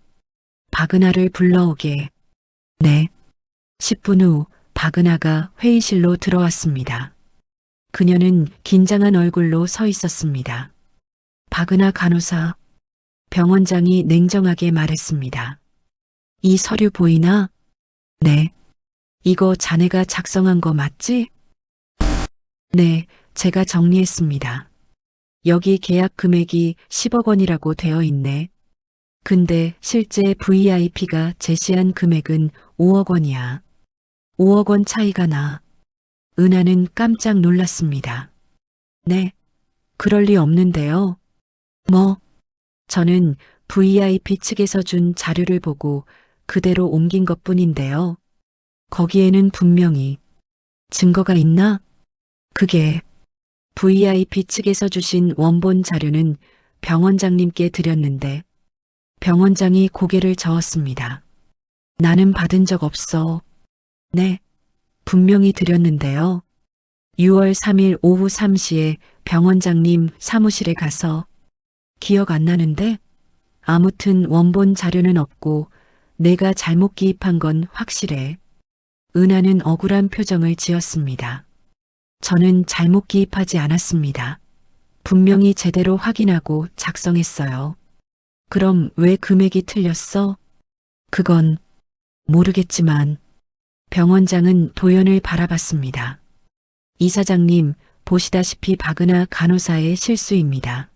박은하를 불러오게. 네. 10분 후 박은하가 회의실로 들어왔습니다. 그녀는 긴장한 얼굴로 서 있었습니다. 박은하 간호사, 병원장이 냉정하게 말했습니다. 이 서류 보이나? 네. 이거 자네가 작성한 거 맞지? 네, 제가 정리했습니다. 여기 계약 금액이 10억 원이라고 되어 있네. 근데 실제 VIP가 제시한 금액은 5억 원이야. 5억 원 차이가 나. 은하는 깜짝 놀랐습니다. 네, 그럴 리 없는데요. 뭐, 저는 VIP 측에서 준 자료를 보고 그대로 옮긴 것뿐인데요. 거기에는 분명히 증거가 있나? 그게 VIP 측에서 주신 원본 자료는 병원장님께 드렸는데 병원장이 고개를 저었습니다. 나는 받은 적 없어. 네, 분명히 드렸는데요. 6월 3일 오후 3시에 병원장님 사무실에 가서 기억 안 나는데? 아무튼 원본 자료는 없고 내가 잘못 기입한 건 확실해. 은하는 억울한 표정을 지었습니다. 저는 잘못 기입하지 않았습니다. 분명히 제대로 확인하고 작성했어요. 그럼 왜 금액이 틀렸어? 그건 모르겠지만 병원장은 도연을 바라봤습니다. 이사장님, 보시다시피 박은하 간호사의 실수입니다.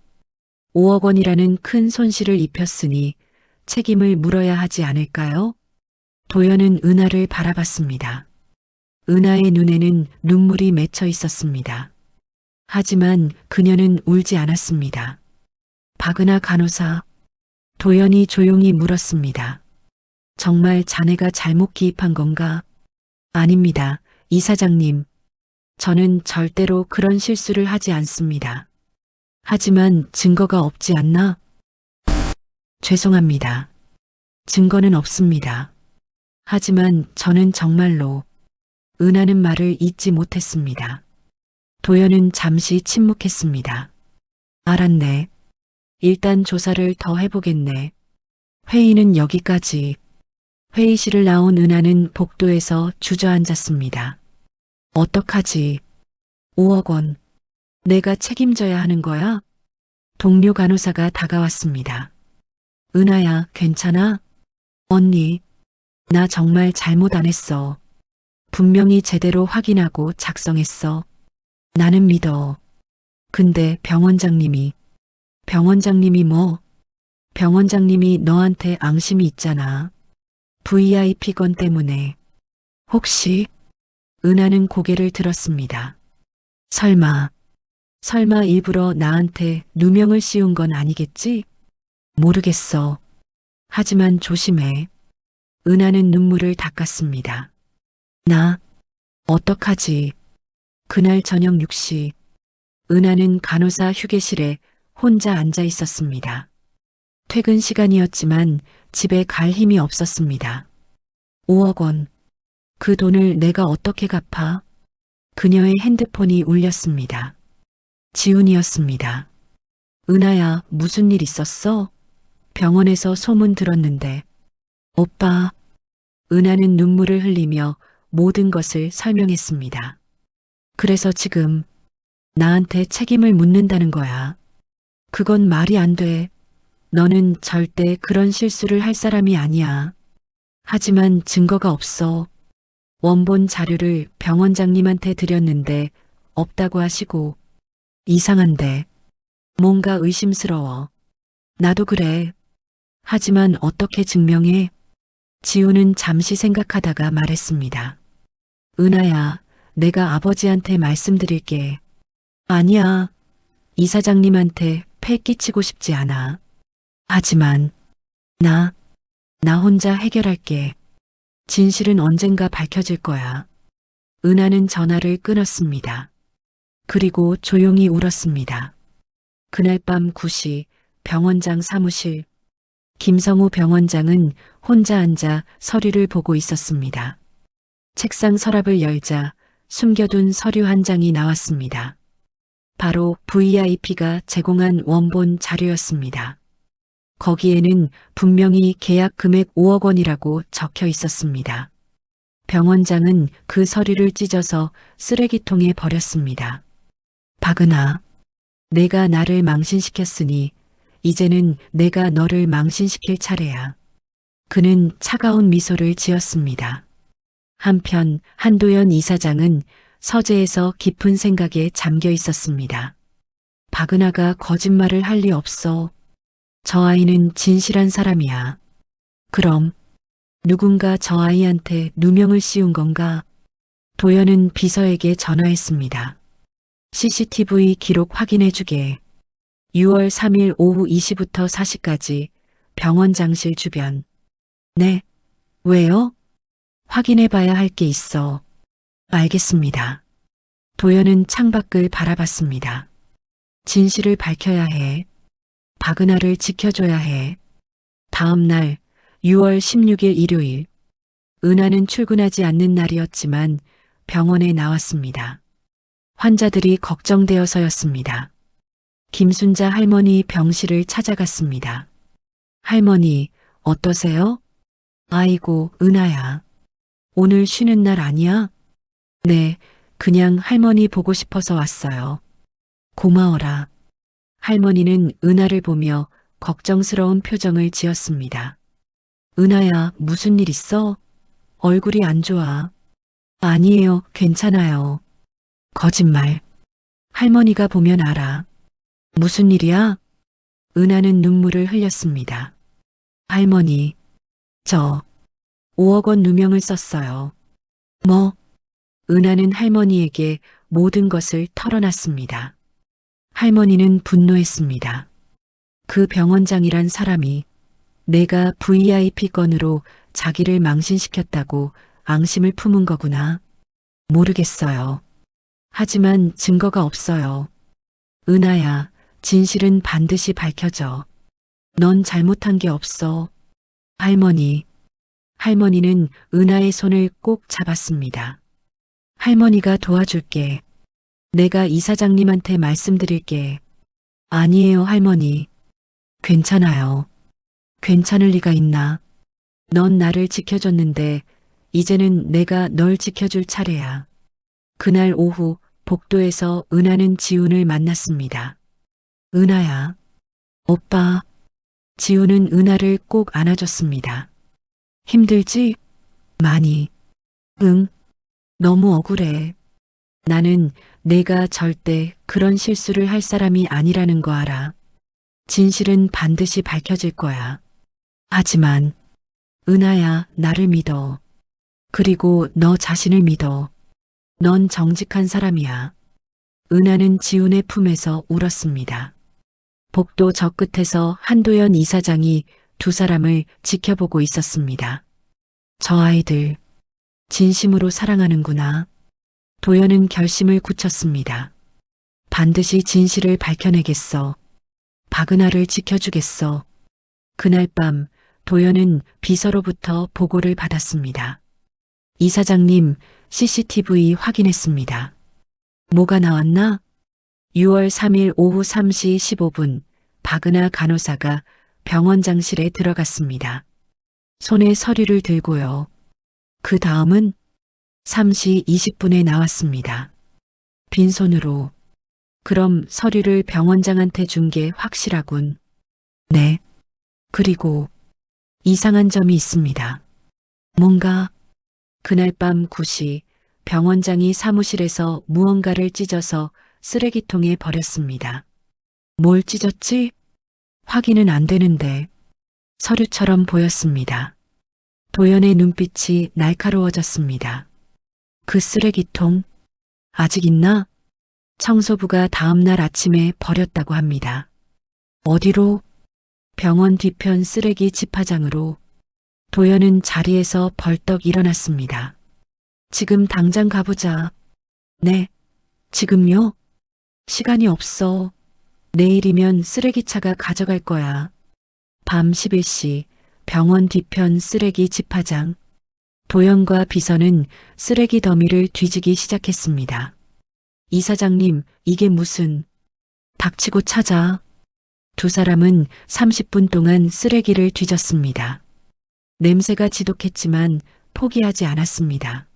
5억 원이라는 큰 손실을 입혔으니 책임을 물어야 하지 않을까요? 도연은 은하를 바라봤습니다. 은하의 눈에는 눈물이 맺혀 있었습니다. 하지만 그녀는 울지 않았습니다. 박은하 간호사, 도연이 조용히 물었습니다. 정말 자네가 잘못 기입한 건가? 아닙니다, 이사장님. 저는 절대로 그런 실수를 하지 않습니다. 하지만 증거가 없지 않나? 죄송합니다. 증거는 없습니다. 하지만 저는 정말로 은하는 말을 잊지 못했습니다. 도연은 잠시 침묵했습니다. 알았네. 일단 조사를 더 해보겠네. 회의는 여기까지. 회의실을 나온 은하는 복도에서 주저앉았습니다. 어떡하지? 5억 원. 내가 책임져야 하는 거야? 동료 간호사가 다가왔습니다. 은하야, 괜찮아? 언니, 나 정말 잘못 안 했어. 분명히 제대로 확인하고 작성했어. 나는 믿어. 근데 병원장님이 뭐? 병원장님이 너한테 앙심이 있잖아. VIP 건 때문에. 혹시? 은하는 고개를 들었습니다. 설마 일부러 나한테 누명을 씌운 건 아니겠지? 모르겠어. 하지만 조심해. 은하는 눈물을 닦았습니다. 나, 어떡하지? 그날 저녁 6시, 은하는 간호사 휴게실에 혼자 앉아 있었습니다. 퇴근 시간이었지만 집에 갈 힘이 없었습니다. 5억 원. 그 돈을 내가 어떻게 갚아? 그녀의 핸드폰이 울렸습니다. 지훈이었습니다. 은하야, 무슨 일 있었어? 병원에서 소문 들었는데. 오빠. 은하는 눈물을 흘리며 모든 것을 설명했습니다. 그래서 지금 나한테 책임을 묻는다는 거야. 그건 말이 안 돼. 너는 절대 그런 실수를 할 사람이 아니야. 하지만 증거가 없어. 원본 자료를 병원장님한테 드렸는데 없다고 하시고. 이상한데. 뭔가 의심스러워. 나도 그래. 하지만 어떻게 증명해? 지우는 잠시 생각하다가 말했습니다. 은하야, 내가 아버지한테 말씀드릴게. 아니야. 이사장님한테 패 끼치고 싶지 않아. 하지만 나 혼자 해결할게. 진실은 언젠가 밝혀질 거야. 은하는 전화를 끊었습니다. 그리고 조용히 울었습니다. 그날 밤 9시 병원장 사무실. 김성우 병원장은 혼자 앉아 서류를 보고 있었습니다. 책상 서랍을 열자 숨겨둔 서류 한 장이 나왔습니다. 바로 VIP가 제공한 원본 자료였습니다. 거기에는 분명히 계약 금액 5억 원이라고 적혀 있었습니다. 병원장은 그 서류를 찢어서 쓰레기통에 버렸습니다. 박은하, 내가 나를 망신시켰으니 이제는 내가 너를 망신시킬 차례야. 그는 차가운 미소를 지었습니다. 한편 한도연 이사장은 서재에서 깊은 생각에 잠겨 있었습니다. 박은하가 거짓말을 할 리 없어. 저 아이는 진실한 사람이야. 그럼 누군가 저 아이한테 누명을 씌운 건가? 도연은 비서에게 전화했습니다. CCTV 기록 확인해주게. 6월 3일 오후 2시부터 4시까지 병원장실 주변. 네. 왜요? 확인해봐야 할 게 있어. 알겠습니다. 도연은 창밖을 바라봤습니다. 진실을 밝혀야 해. 박은하를 지켜줘야 해. 다음 날 6월 16일 일요일. 은하는 출근하지 않는 날이었지만 병원에 나왔습니다. 환자들이 걱정되어서였습니다. 김순자 할머니 병실을 찾아갔습니다. 할머니, 어떠세요? 아이고, 은하야. 오늘 쉬는 날 아니야? 네, 그냥 할머니 보고 싶어서 왔어요. 고마워라. 할머니는 은하를 보며 걱정스러운 표정을 지었습니다. 은하야, 무슨 일 있어? 얼굴이 안 좋아. 아니에요, 괜찮아요. 거짓말. 할머니가 보면 알아. 무슨 일이야? 은하는 눈물을 흘렸습니다. 할머니, 저 5억 원 누명을 썼어요. 뭐? 은하는 할머니에게 모든 것을 털어놨습니다. 할머니는 분노했습니다. 그 병원장이란 사람이 내가 VIP 건으로 자기를 망신시켰다고 앙심을 품은 거구나. 모르겠어요. 하지만 증거가 없어요. 은하야, 진실은 반드시 밝혀져. 넌 잘못한 게 없어. 할머니. 할머니는 은하의 손을 꼭 잡았습니다. 할머니가 도와줄게. 내가 이사장님한테 말씀드릴게. 아니에요, 할머니. 괜찮아요. 괜찮을 리가 있나. 넌 나를 지켜줬는데 이제는 내가 널 지켜줄 차례야. 그날 오후 복도에서 은하는 지훈을 만났습니다. 은하야. 오빠. 지훈은 은하를 꼭 안아줬습니다. 힘들지? 많이. 응. 너무 억울해. 나는 내가 절대 그런 실수를 할 사람이 아니라는 거 알아. 진실은 반드시 밝혀질 거야. 하지만 은하야, 나를 믿어. 그리고 너 자신을 믿어. 넌 정직한 사람이야. 은하는 지훈의 품에서 울었습니다. 복도 저 끝에서 한도연 이사장이 두 사람을 지켜보고 있었습니다. 저 아이들 진심으로 사랑하는구나. 도연은 결심을 굳혔습니다. 반드시 진실을 밝혀내겠어. 박은하를 지켜주겠어. 그날 밤 도연은 비서로부터 보고를 받았습니다. 이사장님, CCTV 확인했습니다. 뭐가 나왔나? 6월 3일 오후 3시 15분 박은하 간호사가 병원장실에 들어갔습니다. 손에 서류를 들고요. 그 다음은 3시 20분에 나왔습니다. 빈손으로. 그럼 서류를 병원장한테 준 게 확실하군. 네. 그리고 이상한 점이 있습니다. 뭔가 그날 밤 9시 병원장이 사무실에서 무언가를 찢어서 쓰레기통에 버렸습니다. 뭘 찢었지? 확인은 안 되는데 서류처럼 보였습니다. 도연의 눈빛이 날카로워졌습니다. 그 쓰레기통 아직 있나? 청소부가 다음날 아침에 버렸다고 합니다. 어디로? 병원 뒤편 쓰레기 집화장으로. 도연은 자리에서 벌떡 일어났습니다. 지금 당장 가보자. 네, 지금요? 시간이 없어. 내일이면 쓰레기차가 가져갈 거야. 밤 11시 병원 뒤편 쓰레기 집화장. 도연과 비서는 쓰레기 더미를 뒤지기 시작했습니다. 이사장님, 이게 무슨... 닥치고 찾아. 두 사람은 30분 동안 쓰레기를 뒤졌습니다. 냄새가 지독했지만 포기하지 않았습니다.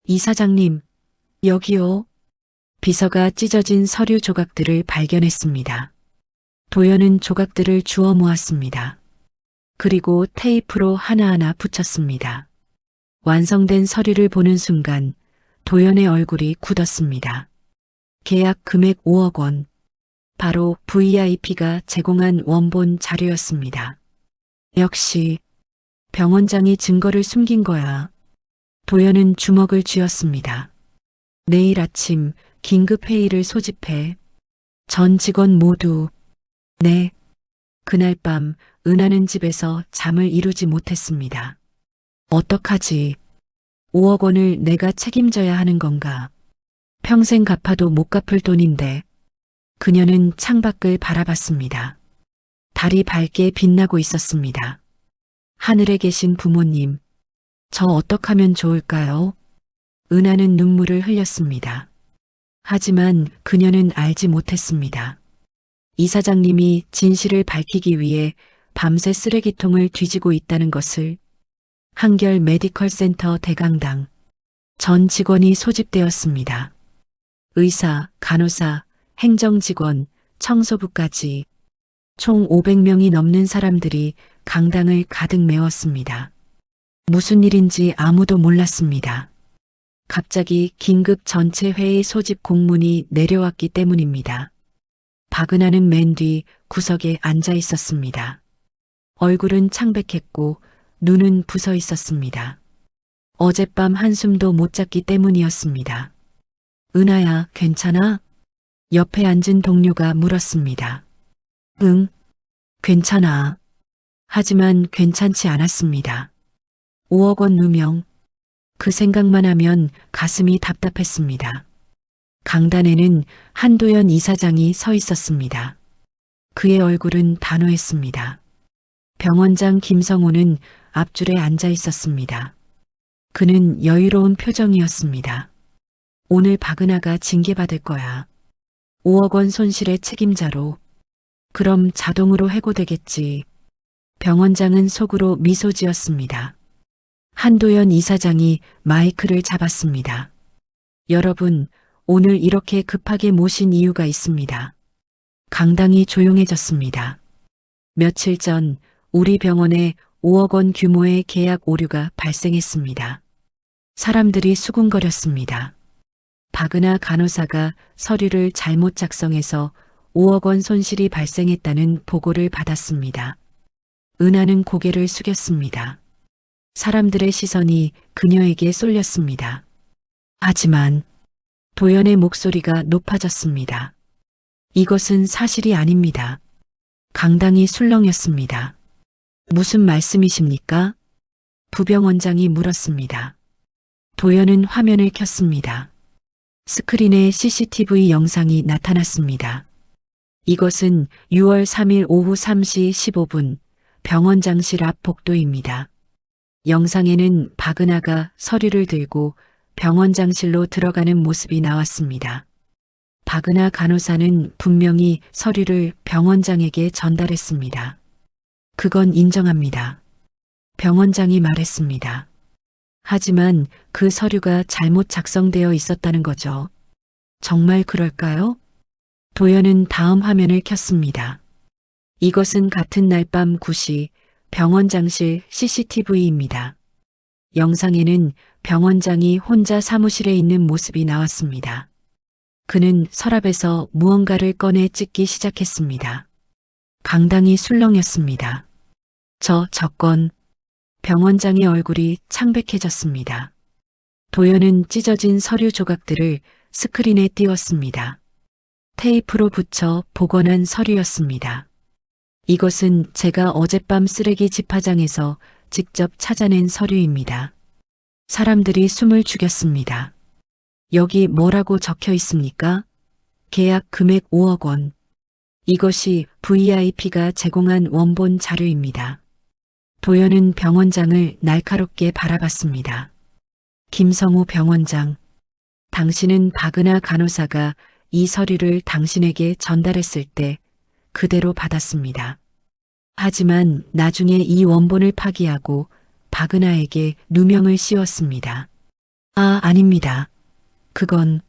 이사장님, 여기요. 비서가 찢어진 서류 조각들을 발견했습니다. 도연은 조각들을 주워 모았습니다. 그리고 테이프로 하나하나 붙였습니다. 완성된 서류를 보는 순간 도연의 얼굴이 굳었습니다. 계약 금액 5억 원. 바로 VIP가 제공한 원본 자료였습니다. 역시 병원장이 증거를 숨긴 거야. 도연은 주먹을 쥐었습니다. 내일 아침 긴급 회의를 소집해. 전 직원 모두. 네. 그날 밤 은하는 집에서 잠을 이루지 못했습니다. 어떡하지? 5억 원을 내가 책임져야 하는 건가? 평생 갚아도 못 갚을 돈인데. 그녀는 창밖을 바라봤습니다. 달이 밝게 빛나고 있었습니다. 하늘에 계신 부모님, 저 어떡하면 좋을까요? 은하는 눈물을 흘렸습니다. 하지만 그녀는 알지 못했습니다. 이사장님이 진실을 밝히기 위해 밤새 쓰레기통을 뒤지고 있다는 것을. 한결 메디컬 센터 대강당. 전 직원이 소집되었습니다. 의사, 간호사, 행정직원, 청소부까지 총 500명이 넘는 사람들이 강당을 가득 메웠습니다. 무슨 일인지 아무도 몰랐습니다. 갑자기 긴급 전체 회의 소집 공문이 내려왔기 때문입니다. 박은하는 맨 뒤 구석에 앉아 있었습니다. 얼굴은 창백했고 눈은 부서 있었습니다. 어젯밤 한숨도 못 잤기 때문이었습니다. 은하야, 괜찮아? 옆에 앉은 동료가 물었습니다. 응, 괜찮아. 하지만 괜찮지 않았습니다. 5억 원 누명. 그 생각만 하면 가슴이 답답했습니다. 강단에는 한도연 이사장이 서 있었습니다. 그의 얼굴은 단호했습니다. 병원장 김성호는 앞줄에 앉아 있었습니다. 그는 여유로운 표정이었습니다. 오늘 박은하가 징계받을 거야. 5억 원 손실의 책임자로. 그럼 자동으로 해고되겠지. 병원장은 속으로 미소 지었습니다. 한도연 이사장이 마이크를 잡았습니다. 여러분, 오늘 이렇게 급하게 모신 이유가 있습니다. 강당이 조용해졌습니다. 며칠 전 우리 병원에 5억 원 규모의 계약 오류가 발생했습니다. 사람들이 수군거렸습니다. 박은하 간호사가 서류를 잘못 작성해서 5억 원 손실이 발생했다는 보고를 받았습니다. 은하는 고개를 숙였습니다. 사람들의 시선이 그녀에게 쏠렸습니다. 하지만 도연의 목소리가 높아졌습니다. 이것은 사실이 아닙니다. 강당이 술렁였습니다. 무슨 말씀이십니까? 부병원장이 물었습니다. 도연은 화면을 켰습니다. 스크린에 CCTV 영상이 나타났습니다. 이것은 6월 3일 오후 3시 15분 병원장실 앞 복도입니다. 영상에는 박은하가 서류를 들고 병원장실로 들어가는 모습이 나왔습니다. 박은하 간호사는 분명히 서류를 병원장에게 전달했습니다. 그건 인정합니다. 병원장이 말했습니다. 하지만 그 서류가 잘못 작성되어 있었다는 거죠. 정말 그럴까요? 도연은 다음 화면을 켰습니다. 이것은 같은 날 밤 9시 병원장실 CCTV입니다. 영상에는 병원장이 혼자 사무실에 있는 모습이 나왔습니다. 그는 서랍에서 무언가를 꺼내 찍기 시작했습니다. 강당이 술렁였습니다. 저건 병원장의 얼굴이 창백해졌습니다. 도연은 찢어진 서류 조각들을 스크린에 띄웠습니다. 테이프로 붙여 복원한 서류였습니다. 이것은 제가 어젯밤 쓰레기 집화장에서 직접 찾아낸 서류입니다. 사람들이 숨을 죽였습니다. 여기 뭐라고 적혀 있습니까? 계약 금액 5억 원. 이것이 VIP가 제공한 원본 자료입니다. 도연은 병원장을 날카롭게 바라봤습니다. 김성우 병원장, 당신은 박은하 간호사가 이 서류를 당신에게 전달했을 때 그대로 받았습니다. 하지만 나중에 이 원본을 파기하고 박은하에게 누명을 씌웠습니다. 아닙니다. 그건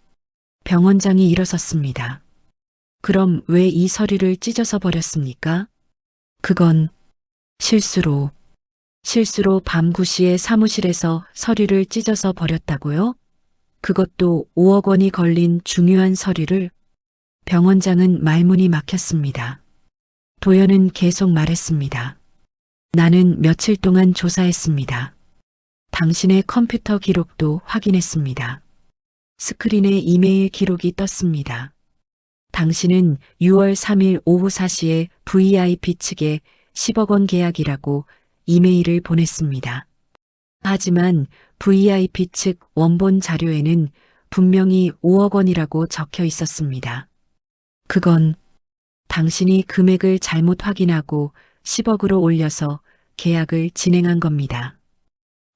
병원장이 일어섰습니다. 그럼 왜 이 서류를 찢어서 버렸습니까? 그건 실수로 밤 9시에 사무실에서 서류를 찢어서 버렸다고요? 그것도 5억 원이 걸린 중요한 서류를. 병원장은 말문이 막혔습니다. 도연은 계속 말했습니다. 나는 며칠 동안 조사했습니다. 당신의 컴퓨터 기록도 확인했습니다. 스크린에 이메일 기록이 떴습니다. 당신은 6월 3일 오후 4시에 VIP 측에 10억 원 계약이라고 이메일을 보냈습니다. 하지만 VIP 측 원본 자료에는 분명히 5억 원이라고 적혀 있었습니다. 그건 당신이 금액을 잘못 확인하고 10억으로 올려서 계약을 진행한 겁니다.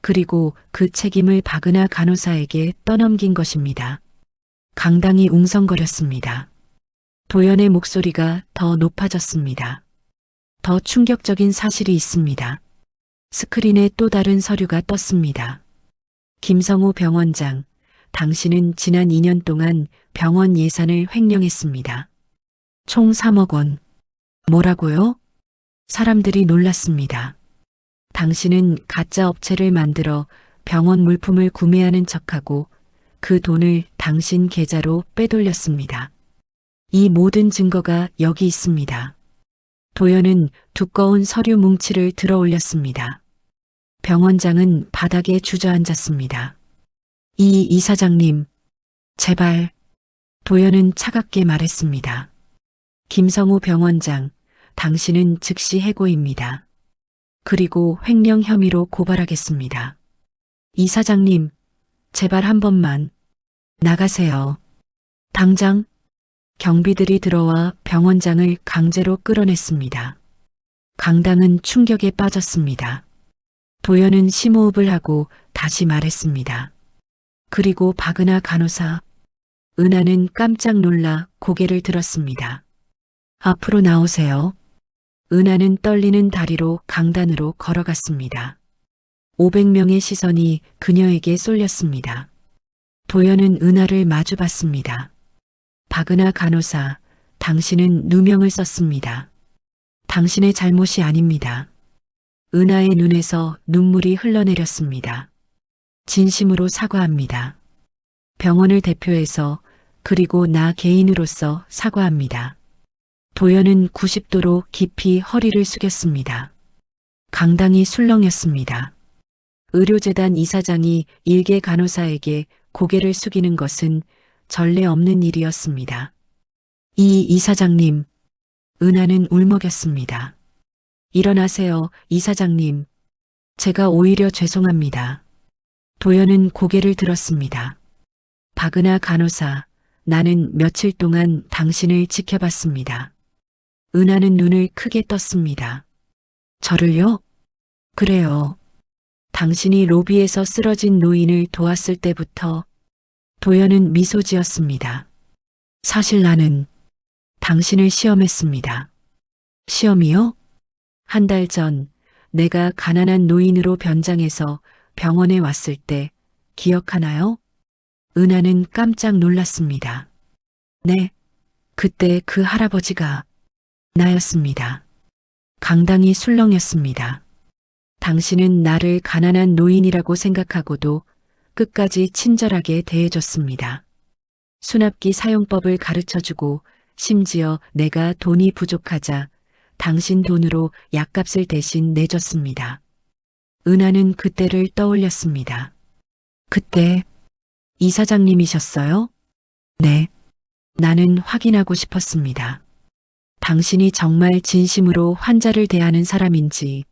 그리고 그 책임을 박은하 간호사에게 떠넘긴 것입니다. 강당이 웅성거렸습니다. 도연의 목소리가 더 높아졌습니다. 더 충격적인 사실이 있습니다. 스크린에 또 다른 서류가 떴습니다. 김성우 병원장, 당신은 지난 2년 동안 병원 예산을 횡령했습니다. 총 3억 원. 뭐라고요? 사람들이 놀랐습니다. 당신은 가짜 업체를 만들어 병원 물품을 구매하는 척하고 그 돈을 당신 계좌로 빼돌렸습니다. 이 모든 증거가 여기 있습니다. 도연은 두꺼운 서류 뭉치를 들어 올렸습니다. 병원장은 바닥에 주저앉았습니다. 이 이사장님, 제발. 도연은 차갑게 말했습니다. 김성우 병원장, 당신은 즉시 해고입니다. 그리고 횡령 혐의로 고발하겠습니다. 이사장님, 제발 한 번만. 나가세요. 당장. 경비들이 들어와 병원장을 강제로 끌어냈습니다. 강당은 충격에 빠졌습니다. 도연은 심호흡을 하고 다시 말했습니다. 그리고 박은하 간호사. 은하는 깜짝 놀라 고개를 들었습니다. 앞으로 나오세요. 은하는 떨리는 다리로 강단으로 걸어갔습니다. 500명의 시선이 그녀에게 쏠렸습니다. 도연은 은하를 마주봤습니다. 박은하 간호사, 당신은 누명을 썼습니다. 당신의 잘못이 아닙니다. 은하의 눈에서 눈물이 흘러내렸습니다. 진심으로 사과합니다. 병원을 대표해서 그리고 나 개인으로서 사과합니다. 도연은 90도로 깊이 허리를 숙였습니다. 강당이 술렁였습니다. 의료재단 이사장이 일개 간호사에게 고개를 숙이는 것은 전례 없는 일이었습니다. 이 이사장님, 은하는 울먹였습니다. 일어나세요, 이사장님. 제가 오히려 죄송합니다. 도연은 고개를 들었습니다. 박은하 간호사, 나는 며칠 동안 당신을 지켜봤습니다. 은하는 눈을 크게 떴습니다. 저를요? 그래요. 당신이 로비에서 쓰러진 노인을 도왔을 때부터. 도연은 미소 지었습니다. 사실 나는 당신을 시험했습니다. 시험이요? 한 달 전 내가 가난한 노인으로 변장해서 병원에 왔을 때 기억하나요? 은하는 깜짝 놀랐습니다. 네, 그때 그 할아버지가 나였습니다. 강당이 술렁였습니다. 당신은 나를 가난한 노인이라고 생각하고도 끝까지 친절하게 대해줬습니다. 수납기 사용법을 가르쳐주고 심지어 내가 돈이 부족하자 당신 돈으로 약값을 대신 내줬습니다. 은하는 그때를 떠올렸습니다. 그때 이사장님이셨어요? 네. 나는 확인하고 싶었습니다. 당신이 정말 진심으로 환자를 대하는 사람인지.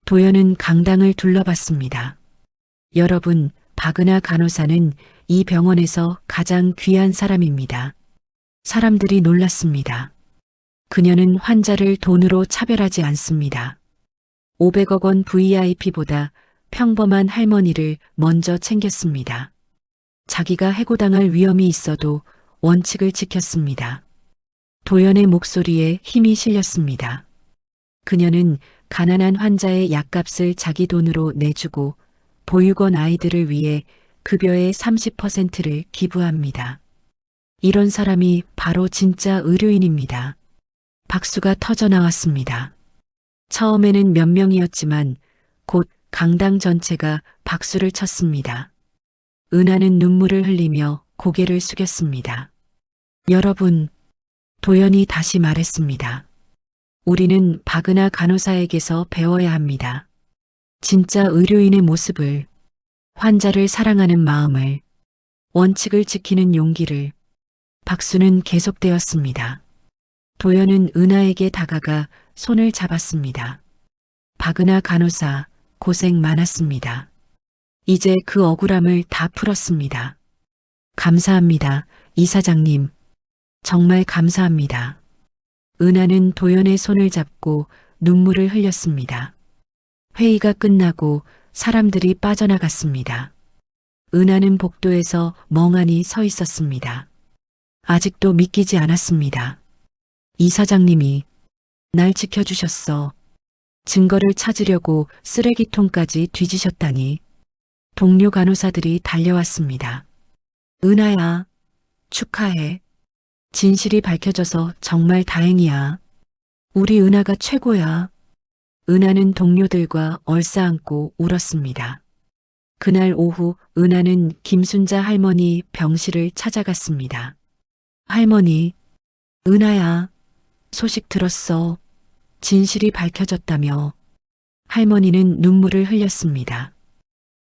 도연은 강당을 둘러봤습니다. 여러분, 박은하 간호사는 이 병원에서 가장 귀한 사람입니다. 사람들이 놀랐습니다. 그녀는 환자를 돈으로 차별하지 않습니다. 500억 원 VIP보다 평범한 할머니를 먼저 챙겼습니다. 자기가 해고당할 위험이 있어도 원칙을 지켰습니다. 도연의 목소리에 힘이 실렸습니다. 그녀는 가난한 환자의 약값을 자기 돈으로 내주고 보육원 아이들을 위해 급여의 30%를 기부합니다. 이런 사람이 바로 진짜 의료인입니다. 박수가 터져 나왔습니다. 처음에는 몇 명이었지만 곧 강당 전체가 박수를 쳤습니다. 은하는 눈물을 흘리며 고개를 숙였습니다. 여러분, 도연이 다시 말했습니다. 우리는 박은하 간호사에게서 배워야 합니다. 진짜 의료인의 모습을, 환자를 사랑하는 마음을, 원칙을 지키는 용기를. 박수는 계속되었습니다. 도연은 은하에게 다가가 손을 잡았습니다. 박은하 간호사, 고생 많았습니다. 이제 그 억울함을 다 풀었습니다. 감사합니다, 이사장님. 정말 감사합니다. 은하는 도연의 손을 잡고 눈물을 흘렸습니다. 회의가 끝나고 사람들이 빠져나갔습니다. 은하는 복도에서 멍하니 서 있었습니다. 아직도 믿기지 않았습니다. 이사장님이 날 지켜주셨어. 증거를 찾으려고 쓰레기통까지 뒤지셨다니. 동료 간호사들이 달려왔습니다. 은하야, 축하해. 진실이 밝혀져서 정말 다행이야. 우리 은하가 최고야. 은하는 동료들과 얼싸안고 울었습니다. 그날 오후 은하는 김순자 할머니 병실을 찾아갔습니다. 할머니, 은하야, 소식 들었어. 진실이 밝혀졌다며. 할머니는 눈물을 흘렸습니다.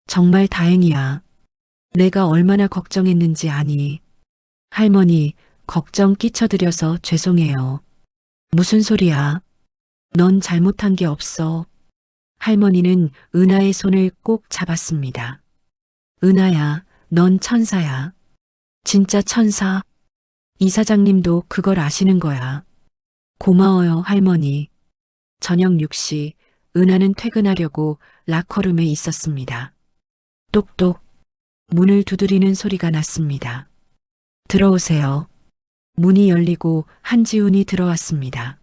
정말 다행이야. 내가 얼마나 걱정했는지 아니. 할머니, 걱정 끼쳐드려서 죄송해요. 무슨 소리야? 넌 잘못한 게 없어. 할머니는 은하의 손을 꼭 잡았습니다. 은하야, 넌 천사야. 진짜 천사. 이사장님도 그걸 아시는 거야. 고마워요, 할머니. 저녁 6시, 은하는 퇴근하려고 라커룸에 있었습니다. 똑똑. 문을 두드리는 소리가 났습니다. 들어오세요. 문이 열리고 한지훈이 들어왔습니다.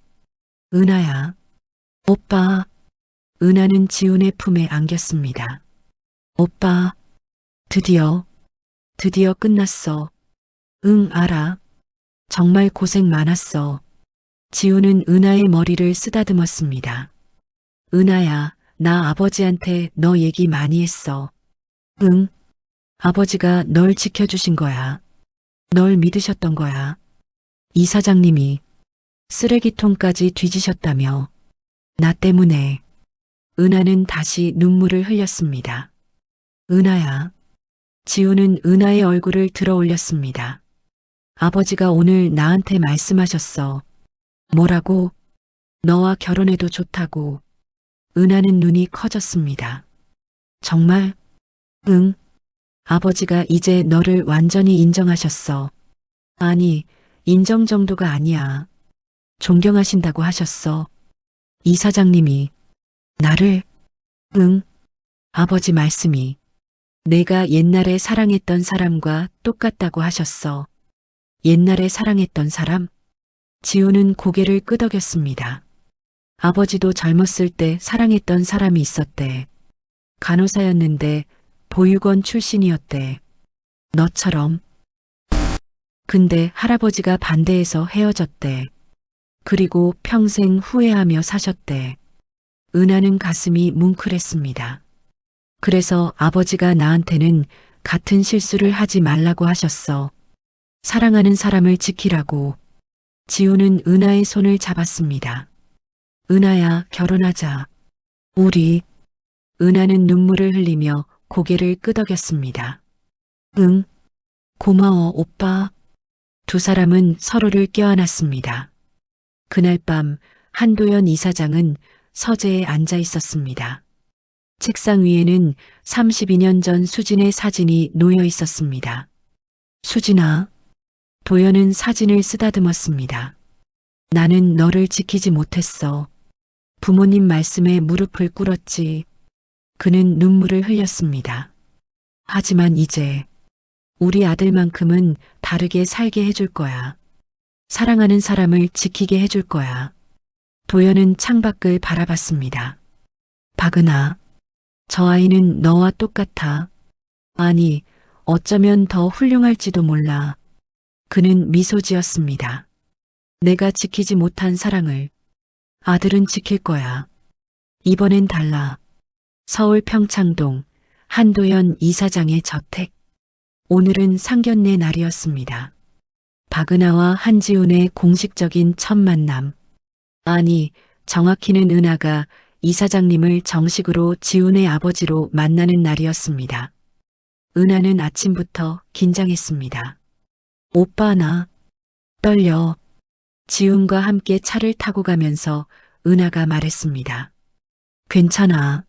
은하야. 오빠. 은하는 지훈의 품에 안겼습니다. 오빠. 드디어 끝났어. 응, 알아. 정말 고생 많았어. 지훈은 은하의 머리를 쓰다듬었습니다. 은하야, 나 아버지한테 너 얘기 많이 했어. 응. 아버지가 널 지켜주신 거야. 널 믿으셨던 거야. 이사장님이 쓰레기통까지 뒤지셨다며. 나 때문에. 은하는 다시 눈물을 흘렸습니다. 은하야. 지훈은 은하의 얼굴을 들어 올렸습니다. 아버지가 오늘 나한테 말씀하셨어. 뭐라고? 너와 결혼해도 좋다고. 은하는 눈이 커졌습니다. 정말? 응. 아버지가 이제 너를 완전히 인정하셨어. 아니, 인정 정도가 아니야. 존경하신다고 하셨어. 이사장님이. 나를? 응. 아버지 말씀이. 내가 옛날에 사랑했던 사람과 똑같다고 하셨어. 옛날에 사랑했던 사람? 지우는 고개를 끄덕였습니다. 아버지도 젊었을 때 사랑했던 사람이 있었대. 간호사였는데 보육원 출신이었대. 너처럼. 근데 할아버지가 반대해서 헤어졌대. 그리고 평생 후회하며 사셨대. 은하는 가슴이 뭉클했습니다. 그래서 아버지가 나한테는 같은 실수를 하지 말라고 하셨어. 사랑하는 사람을 지키라고. 지우는 은하의 손을 잡았습니다. 은하야, 결혼하자. 우리. 은하는 눈물을 흘리며 고개를 끄덕였습니다. 응, 고마워, 오빠. 두 사람은 서로를 껴안았습니다. 그날 밤 한도연 이사장은 서재에 앉아 있었습니다. 책상 위에는 32년 전 수진의 사진이 놓여 있었습니다. 수진아. 도연은 사진을 쓰다듬었습니다. 나는 너를 지키지 못했어. 부모님 말씀에 무릎을 꿇었지. 그는 눈물을 흘렸습니다. 하지만 이제 우리 아들만큼은 다르게 살게 해줄 거야. 사랑하는 사람을 지키게 해줄 거야. 도연은 창밖을 바라봤습니다. 박은아, 저 아이는 너와 똑같아. 아니, 어쩌면 더 훌륭할지도 몰라. 그는 미소 지었습니다. 내가 지키지 못한 사랑을 아들은 지킬 거야. 이번엔 달라. 서울 평창동 한도연 이사장의 저택. 오늘은 상견례 날이었습니다. 박은하와 한지훈의 공식적인 첫 만남. 아니, 정확히는 은하가 이사장님을 정식으로 지훈의 아버지로 만나는 날이었습니다. 은하는 아침부터 긴장했습니다. 오빠, 나 떨려. 지훈과 함께 차를 타고 가면서 은하가 말했습니다. 괜찮아.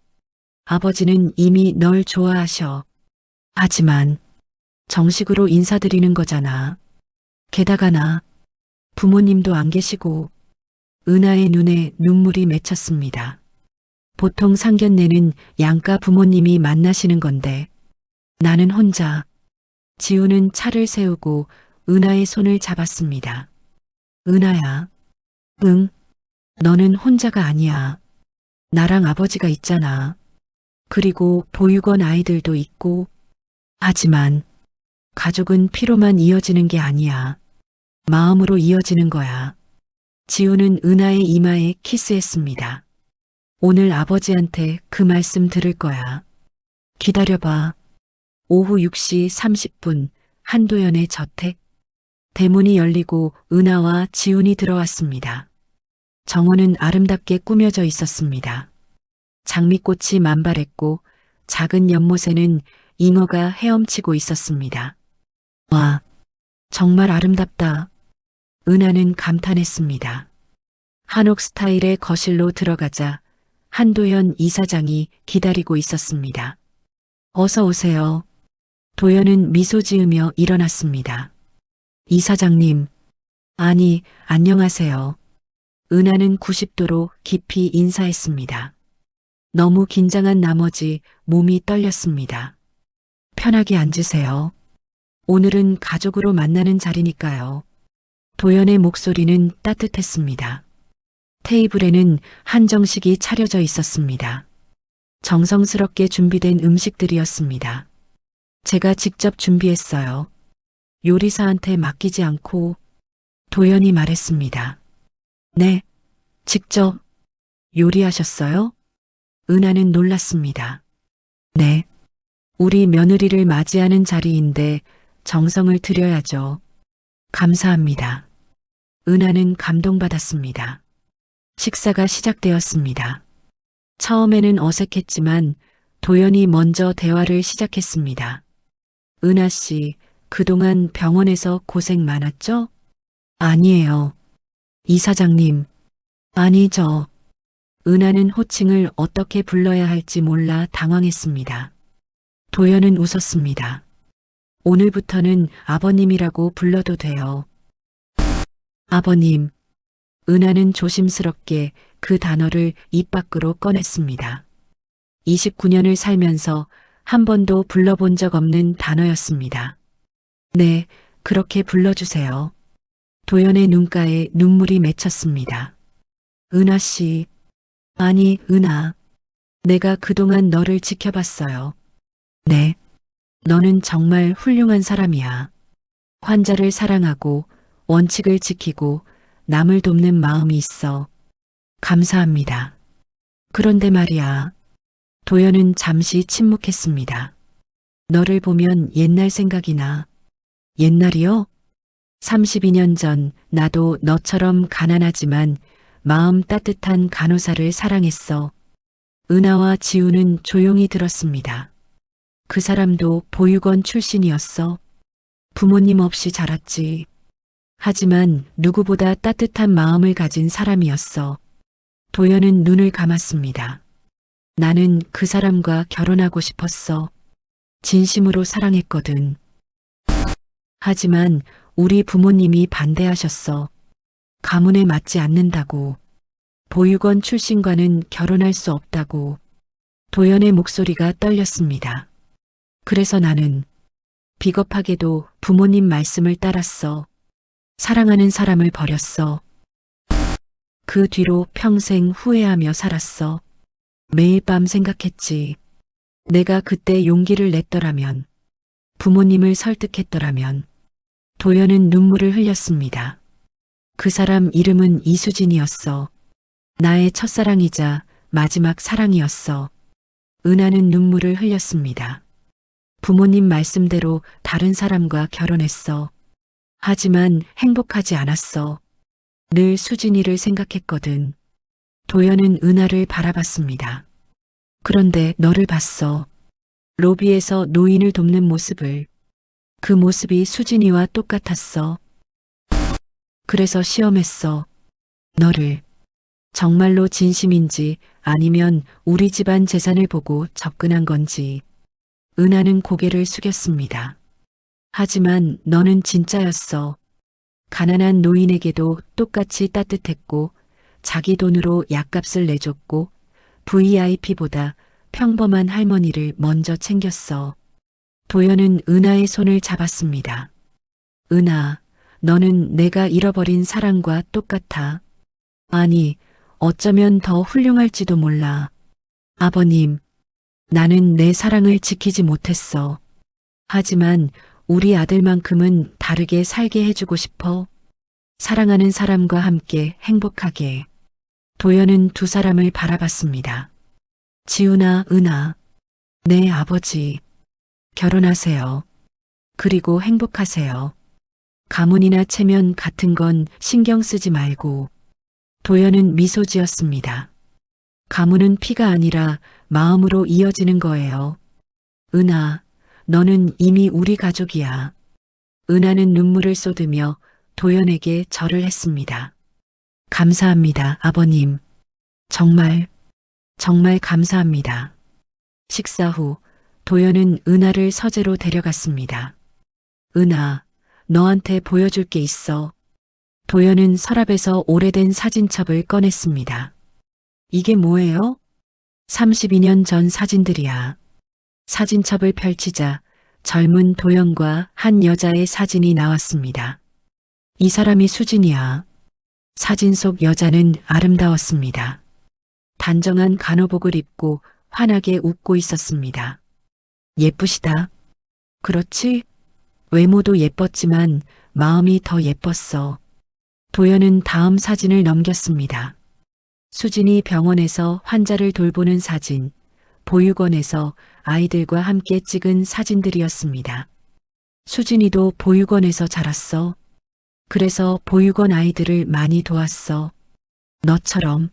아버지는 이미 널 좋아하셔. 하지만 정식으로 인사드리는 거잖아. 게다가 나 부모님도 안 계시고. 은하의 눈에 눈물이 맺혔습니다. 보통 상견례는 양가 부모님이 만나시는 건데 나는 혼자. 지우는 차를 세우고 은하의 손을 잡았습니다. 은하야. 응, 너는 혼자가 아니야. 나랑 아버지가 있잖아. 그리고 보육원 아이들도 있고. 하지만 가족은 피로만 이어지는 게 아니야. 마음으로 이어지는 거야. 지우는 은하의 이마에 키스했습니다. 오늘 아버지한테 그 말씀 들을 거야. 기다려봐. 오후 6시 30분 한도연의 저택. 대문이 열리고 은하와 지훈이 들어왔습니다. 정원은 아름답게 꾸며져 있었습니다. 장미꽃이 만발했고 작은 연못에는 잉어가 헤엄치고 있었습니다. 와, 정말 아름답다. 은하는 감탄했습니다. 한옥 스타일의 거실로 들어가자 한도연 이사장이 기다리고 있었습니다. 어서 오세요. 도연은 미소 지으며 일어났습니다. 이사장님. 아니, 안녕하세요. 은하는 90도로 깊이 인사했습니다. 너무 긴장한 나머지 몸이 떨렸습니다. 편하게 앉으세요. 오늘은 가족으로 만나는 자리니까요. 도연의 목소리는 따뜻했습니다. 테이블에는 한정식이 차려져 있었습니다. 정성스럽게 준비된 음식들이었습니다. 제가 직접 준비했어요. 요리사한테 맡기지 않고. 도연이 말했습니다. 네, 직접 요리하셨어요? 은하는 놀랐습니다. 네, 우리 며느리를 맞이하는 자리인데 정성을 들여야죠. 감사합니다. 은하는 감동받았습니다. 식사가 시작되었습니다. 처음에는 어색했지만 도연이 먼저 대화를 시작했습니다. 은하 씨, 그동안 병원에서 고생 많았죠? 아니에요. 이사장님. 아니죠. 은하는 호칭을 어떻게 불러야 할지 몰라 당황했습니다. 도연은 웃었습니다. 오늘부터는 아버님이라고 불러도 돼요. 아버님. 은하는 조심스럽게 그 단어를 입 밖으로 꺼냈습니다. 29년을 살면서 한 번도 불러본 적 없는 단어였습니다. 네, 그렇게 불러주세요. 도연의 눈가에 눈물이 맺혔습니다. 은하 씨. 아니, 은하. 내가 그동안 너를 지켜봤어요. 네. 너는 정말 훌륭한 사람이야. 환자를 사랑하고 원칙을 지키고 남을 돕는 마음이 있어. 감사합니다. 그런데 말이야. 도연은 잠시 침묵했습니다. 너를 보면 옛날 생각이 나. 옛날이요? 32년 전 나도 너처럼 가난하지만 마음 따뜻한 간호사를 사랑했어. 은하와 지우는 조용히 들었습니다. 그 사람도 보육원 출신이었어. 부모님 없이 자랐지. 하지만 누구보다 따뜻한 마음을 가진 사람이었어. 도연은 눈을 감았습니다. 나는 그 사람과 결혼하고 싶었어. 진심으로 사랑했거든. 하지만 우리 부모님이 반대하셨어. 가문에 맞지 않는다고. 보육원 출신과는 결혼할 수 없다고. 도연의 목소리가 떨렸습니다. 그래서 나는 비겁하게도 부모님 말씀을 따랐어. 사랑하는 사람을 버렸어. 그 뒤로 평생 후회하며 살았어. 매일 밤 생각했지. 내가 그때 용기를 냈더라면, 부모님을 설득했더라면. 도연은 눈물을 흘렸습니다. 그 사람 이름은 이수진이었어. 나의 첫사랑이자 마지막 사랑이었어. 은하는 눈물을 흘렸습니다. 부모님 말씀대로 다른 사람과 결혼했어. 하지만 행복하지 않았어. 늘 수진이를 생각했거든. 도연은 은하를 바라봤습니다. 그런데 너를 봤어. 로비에서 노인을 돕는 모습을. 그 모습이 수진이와 똑같았어. 그래서 시험했어. 너를. 정말로 진심인지 아니면 우리 집안 재산을 보고 접근한 건지. 은하는 고개를 숙였습니다. 하지만 너는 진짜였어. 가난한 노인에게도 똑같이 따뜻했고 자기 돈으로 약값을 내줬고 VIP보다 평범한 할머니를 먼저 챙겼어. 도연은 은하의 손을 잡았습니다. 은하, 너는 내가 잃어버린 사랑과 똑같아. 아니, 어쩌면 더 훌륭할지도 몰라. 아버님, 나는 내 사랑을 지키지 못했어. 하지만 우리 아들만큼은 다르게 살게 해주고 싶어. 사랑하는 사람과 함께 행복하게. 도연은 두 사람을 바라봤습니다. 지우나 은하, 내 아버지. 결혼하세요. 그리고 행복하세요. 가문이나 체면 같은 건 신경 쓰지 말고. 도연은 미소 지었습니다. 가문은 피가 아니라 마음으로 이어지는 거예요. 은하, 너는 이미 우리 가족이야. 은하는 눈물을 쏟으며 도연에게 절을 했습니다. 감사합니다, 아버님. 정말, 정말 감사합니다. 식사 후 도연은 은하를 서재로 데려갔습니다. 은하, 너한테 보여줄 게 있어. 도연은 서랍에서 오래된 사진첩을 꺼냈습니다. 이게 뭐예요? 32년 전 사진들이야. 사진첩을 펼치자 젊은 도연과 한 여자의 사진이 나왔습니다. 이 사람이 수진이야. 사진 속 여자는 아름다웠습니다. 단정한 간호복을 입고 환하게 웃고 있었습니다. 예쁘시다. 그렇지? 외모도 예뻤지만 마음이 더 예뻤어. 도연은 다음 사진을 넘겼습니다. 수진이 병원에서 환자를 돌보는 사진, 보육원에서 아이들과 함께 찍은 사진들이었습니다. 수진이도 보육원에서 자랐어. 그래서 보육원 아이들을 많이 도왔어. 너처럼.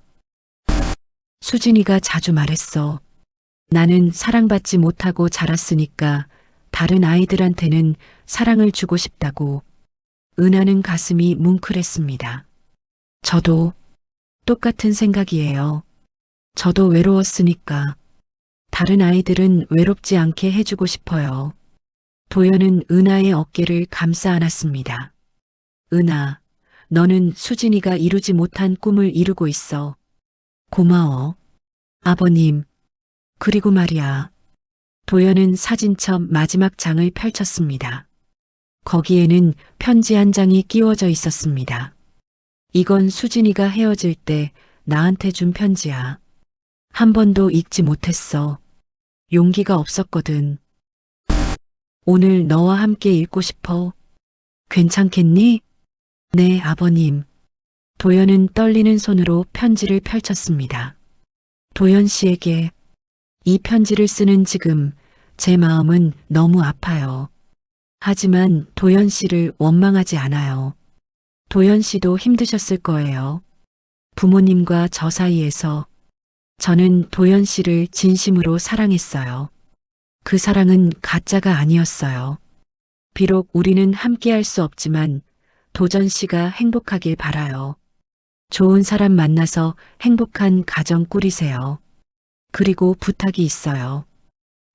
수진이가 자주 말했어. 나는 사랑받지 못하고 자랐으니까 다른 아이들한테는 사랑을 주고 싶다고. 은하는 가슴이 뭉클했습니다. 저도 똑같은 생각이에요. 저도 외로웠으니까 다른 아이들은 외롭지 않게 해주고 싶어요. 도연은 은하의 어깨를 감싸 안았습니다. 은하, 너는 수진이가 이루지 못한 꿈을 이루고 있어. 고마워. 아버님. 그리고 말이야. 도연은 사진첩 마지막 장을 펼쳤습니다. 거기에는 편지 한 장이 끼워져 있었습니다. 이건 수진이가 헤어질 때 나한테 준 편지야. 한 번도 읽지 못했어. 용기가 없었거든. 오늘 너와 함께 읽고 싶어. 괜찮겠니? 네, 아버님. 도연은 떨리는 손으로 편지를 펼쳤습니다. 도연 씨에게 이 편지를 쓰는 지금 제 마음은 너무 아파요. 하지만 도연 씨를 원망하지 않아요. 도연 씨도 힘드셨을 거예요. 부모님과 저 사이에서 저는 도연 씨를 진심으로 사랑했어요. 그 사랑은 가짜가 아니었어요. 비록 우리는 함께할 수 없지만 도전 씨가 행복하길 바라요. 좋은 사람 만나서 행복한 가정 꾸리세요. 그리고 부탁이 있어요.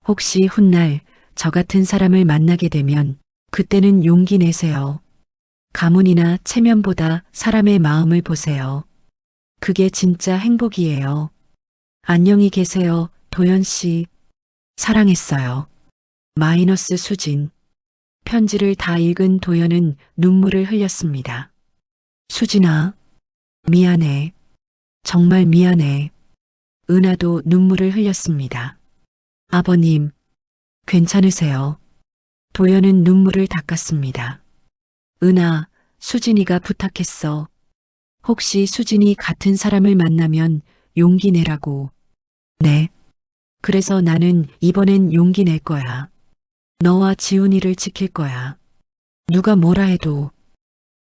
혹시 훗날 저 같은 사람을 만나게 되면 그때는 용기 내세요. 가문이나 체면보다 사람의 마음을 보세요. 그게 진짜 행복이에요. 안녕히 계세요, 도연 씨. 사랑했어요. 마이너스 수진. 편지를 다 읽은 도연은 눈물을 흘렸습니다. 수진아, 미안해. 정말 미안해. 은하도 눈물을 흘렸습니다. 아버님, 괜찮으세요? 도연은 눈물을 닦았습니다. 은하, 수진이가 부탁했어. 혹시 수진이 같은 사람을 만나면 용기 내라고. 네. 그래서 나는 이번엔 용기 낼 거야. 너와 지훈이를 지킬 거야. 누가 뭐라 해도.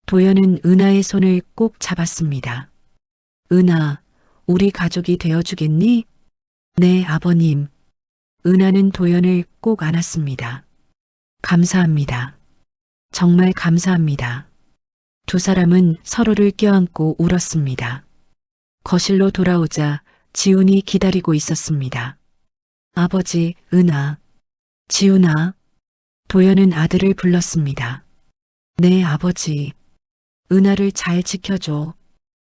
도연은 은하의 손을 꼭 잡았습니다. 은하, 우리 가족이 되어주겠니? 네, 아버님. 은하는 도연을 꼭 안았습니다. 감사합니다. 정말 감사합니다. 두 사람은 서로를 껴안고 울었습니다. 거실로 돌아오자 지훈이 기다리고 있었습니다. 아버지, 은하. 지훈아. 도연은 아들을 불렀습니다. 네, 아버지. 은하를 잘 지켜줘.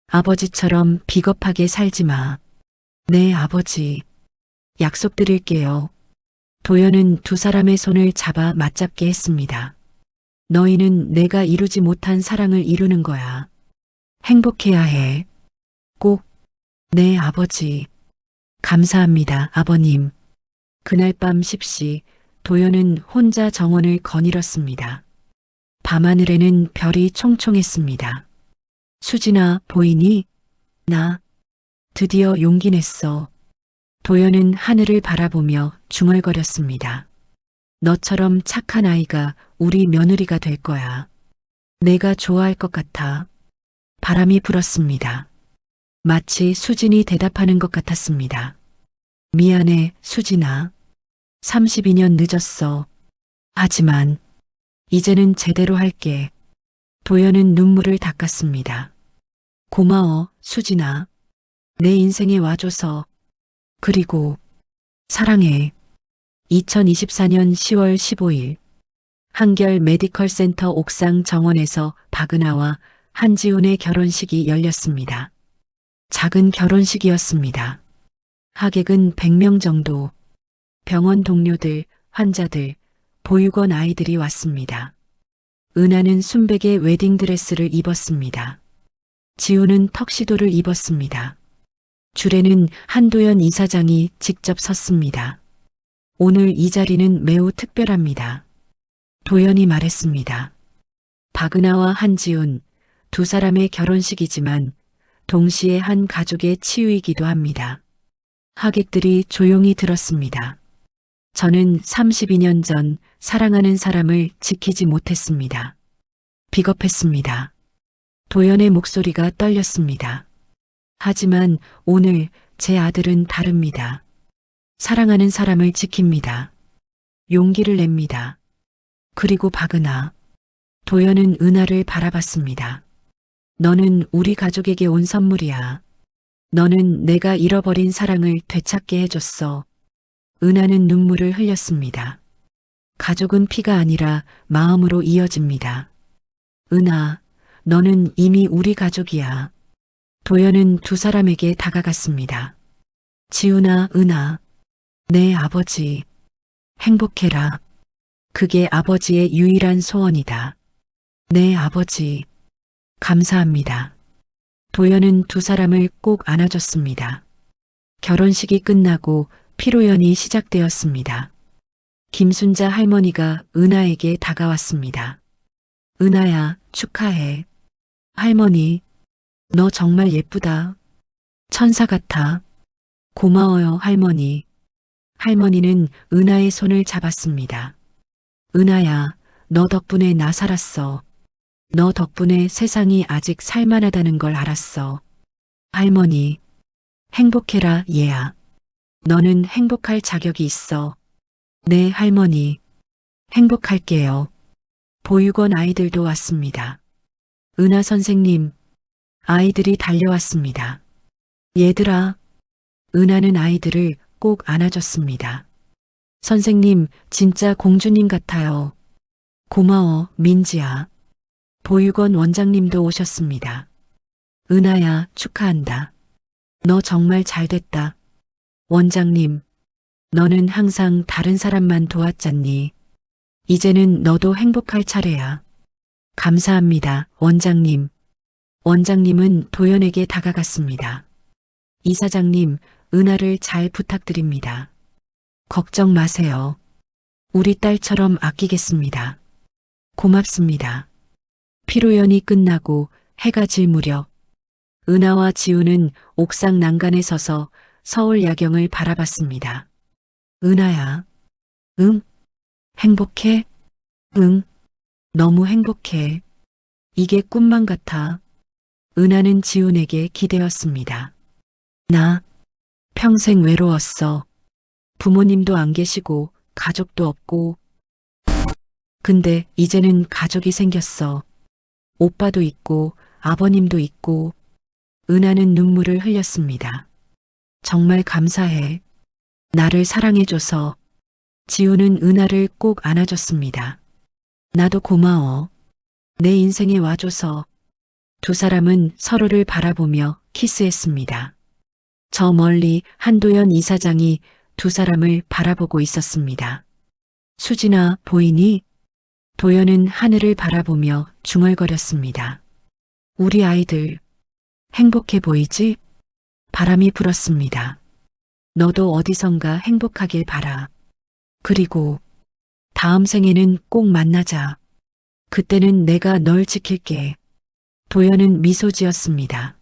아버지처럼 비겁하게 살지 마. 네, 아버지. 약속드릴게요. 도연은 두 사람의 손을 잡아 맞잡게 했습니다. 너희는 내가 이루지 못한 사랑을 이루는 거야. 행복해야 해. 꼭. 네, 아버지. 감사합니다, 아버님. 그날 밤 10시 도연은 혼자 정원을 거닐었습니다. 밤하늘에는 별이 총총했습니다. 수진아, 보이니? 나 드디어 용기 냈어. 도연은 하늘을 바라보며 중얼거렸습니다. 너처럼 착한 아이가 우리 며느리가 될 거야. 내가 좋아할 것 같아. 바람이 불었습니다. 마치 수진이 대답하는 것 같았습니다. 미안해, 수진아. 32년 늦었어. 하지만 이제는 제대로 할게. 도연은 눈물을 닦았습니다. 고마워, 수진아. 내 인생에 와줘서. 그리고 사랑해. 2024년 10월 15일 한결 메디컬 센터 옥상 정원에서 박은하와 한지훈의 결혼식이 열렸습니다. 작은 결혼식이었습니다. 하객은 100명 정도. 병원 동료들, 환자들, 보육원 아이들이 왔습니다. 은하는 순백의 웨딩드레스를 입었습니다. 지훈은 턱시도를 입었습니다. 줄에는 한도연 이사장이 직접 섰습니다. 오늘 이 자리는 매우 특별합니다. 도연이 말했습니다. 박은하와 한지훈, 두 사람의 결혼식이지만 동시에 한 가족의 치유이기도 합니다. 하객들이 조용히 들었습니다. 저는 32년 전 사랑하는 사람을 지키지 못했습니다. 비겁했습니다. 도연의 목소리가 떨렸습니다. 하지만 오늘 제 아들은 다릅니다. 사랑하는 사람을 지킵니다. 용기를 냅니다. 그리고 박은하. 도연은 은하를 바라봤습니다. 너는 우리 가족에게 온 선물이야. 너는 내가 잃어버린 사랑을 되찾게 해줬어. 은하는 눈물을 흘렸습니다. 가족은 피가 아니라 마음으로 이어집니다. 은하, 너는 이미 우리 가족이야. 도연은 두 사람에게 다가갔습니다. 지훈아, 은하. 내 아버지. 행복해라. 그게 아버지의 유일한 소원이다. 내 아버지. 감사합니다. 도연은 두 사람을 꼭 안아줬습니다. 결혼식이 끝나고 피로연이 시작되었습니다. 김순자 할머니가 은하에게 다가왔습니다. 은하야, 축하해. 할머니, 너 정말 예쁘다. 천사 같아. 고마워요, 할머니. 할머니는 은하의 손을 잡았습니다. 은하야, 너 덕분에 나 살았어. 너 덕분에 세상이 아직 살만하다는 걸 알았어. 할머니, 행복해라, 얘야. 너는 행복할 자격이 있어. 네, 할머니. 행복할게요. 보육원 아이들도 왔습니다. 은하 선생님, 아이들이 달려왔습니다. 얘들아, 은하는 아이들을 꼭 안아줬습니다. 선생님, 진짜 공주님 같아요. 고마워, 민지야. 보육원 원장님도 오셨습니다. 은하야, 축하한다. 너 정말 잘됐다. 원장님, 너는 항상 다른 사람만 도왔잖니. 이제는 너도 행복할 차례야. 감사합니다, 원장님. 원장님은 도연에게 다가갔습니다. 이사장님, 은하를 잘 부탁드립니다. 걱정 마세요. 우리 딸처럼 아끼겠습니다. 고맙습니다. 피로연이 끝나고 해가 질 무렵 은하와 지우는 옥상 난간에 서서 서울 야경을 바라봤습니다. 은하야, 응? 행복해? 응, 너무 행복해. 이게 꿈만 같아. 은하는 지훈에게 기대었습니다. 나 평생 외로웠어. 부모님도 안 계시고 가족도 없고. 근데 이제는 가족이 생겼어. 오빠도 있고 아버님도 있고. 은하는 눈물을 흘렸습니다. 정말 감사해. 나를 사랑해줘서. 지우는 은하를 꼭 안아줬습니다. 나도 고마워. 내 인생에 와줘서. 두 사람은 서로를 바라보며 키스했습니다. 저 멀리 한도연 이사장이 두 사람을 바라보고 있었습니다. 수진아, 보이니? 도연은 하늘을 바라보며 중얼거렸습니다. 우리 아이들, 행복해 보이지? 바람이 불었습니다. 너도 어디선가 행복하길 바라. 그리고 다음 생에는 꼭 만나자. 그때는 내가 널 지킬게. 도연은 미소 지었습니다.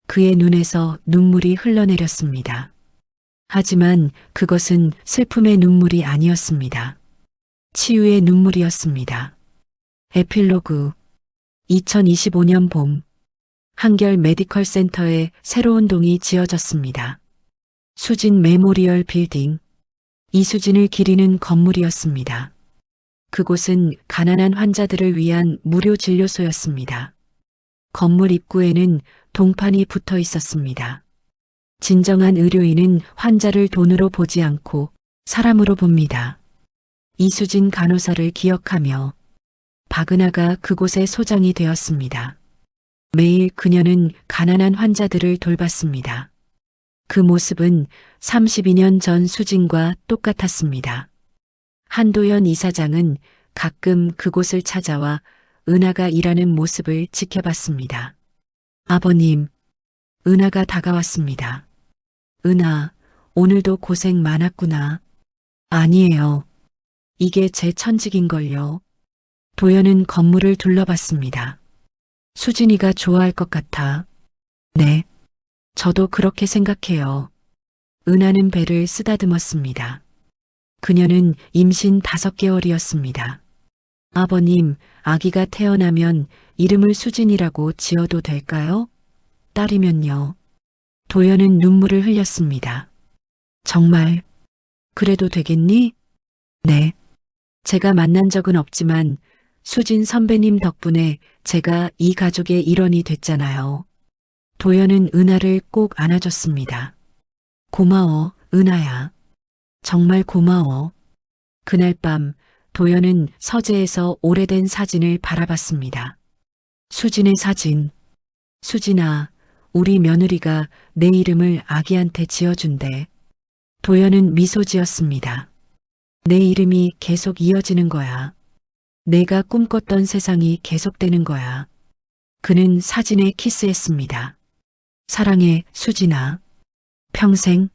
그의 눈에서 눈물이 흘러내렸습니다. 하지만 그것은 슬픔의 눈물이 아니었습니다. 치유의 눈물이었습니다. 에필로그 2025년 봄 한결 메디컬 센터에 새로운 동이 지어졌습니다. 수진 메모리얼 빌딩. 이수진을 기리는 건물이었습니다. 그곳은 가난한 환자들을 위한 무료 진료소였습니다. 건물 입구에는 동판이 붙어 있었습니다. 진정한 의료인은 환자를 돈으로 보지 않고 사람으로 봅니다. 이수진 간호사를 기억하며 박은하가 그곳의 소장이 되었습니다. 매일 그녀는 가난한 환자들을 돌봤습니다. 그 모습은 32년 전 수진과 똑같았습니다. 한도연 이사장은 가끔 그곳을 찾아와 은하가 일하는 모습을 지켜봤습니다. 아버님, 은하가 다가왔습니다. 은하, 오늘도 고생 많았구나. 아니에요. 이게 제 천직인걸요. 도연은 건물을 둘러봤습니다. 수진이가 좋아할 것 같아. 네, 저도 그렇게 생각해요. 은하는 배를 쓰다듬었습니다. 그녀는 임신 5개월이었습니다. 아버님, 아기가 태어나면 이름을 수진이라고 지어도 될까요? 딸이면요. 도연은 눈물을 흘렸습니다. 정말, 그래도 되겠니? 네. 제가 만난 적은 없지만 수진 선배님 덕분에 제가 이 가족의 일원이 됐잖아요. 도연은 은하를 꼭 안아줬습니다. 고마워, 은하야. 정말 고마워. 그날 밤 도연은 서재에서 오래된 사진을 바라봤습니다. 수진의 사진. 수진아, 우리 며느리가 내 이름을 아기한테 지어준대. 도연은 미소 지었습니다. 내 이름이 계속 이어지는 거야. 내가 꿈꿨던 세상이 계속되는 거야. 그는 사진에 키스했습니다. 사랑해, 수진아. 평생.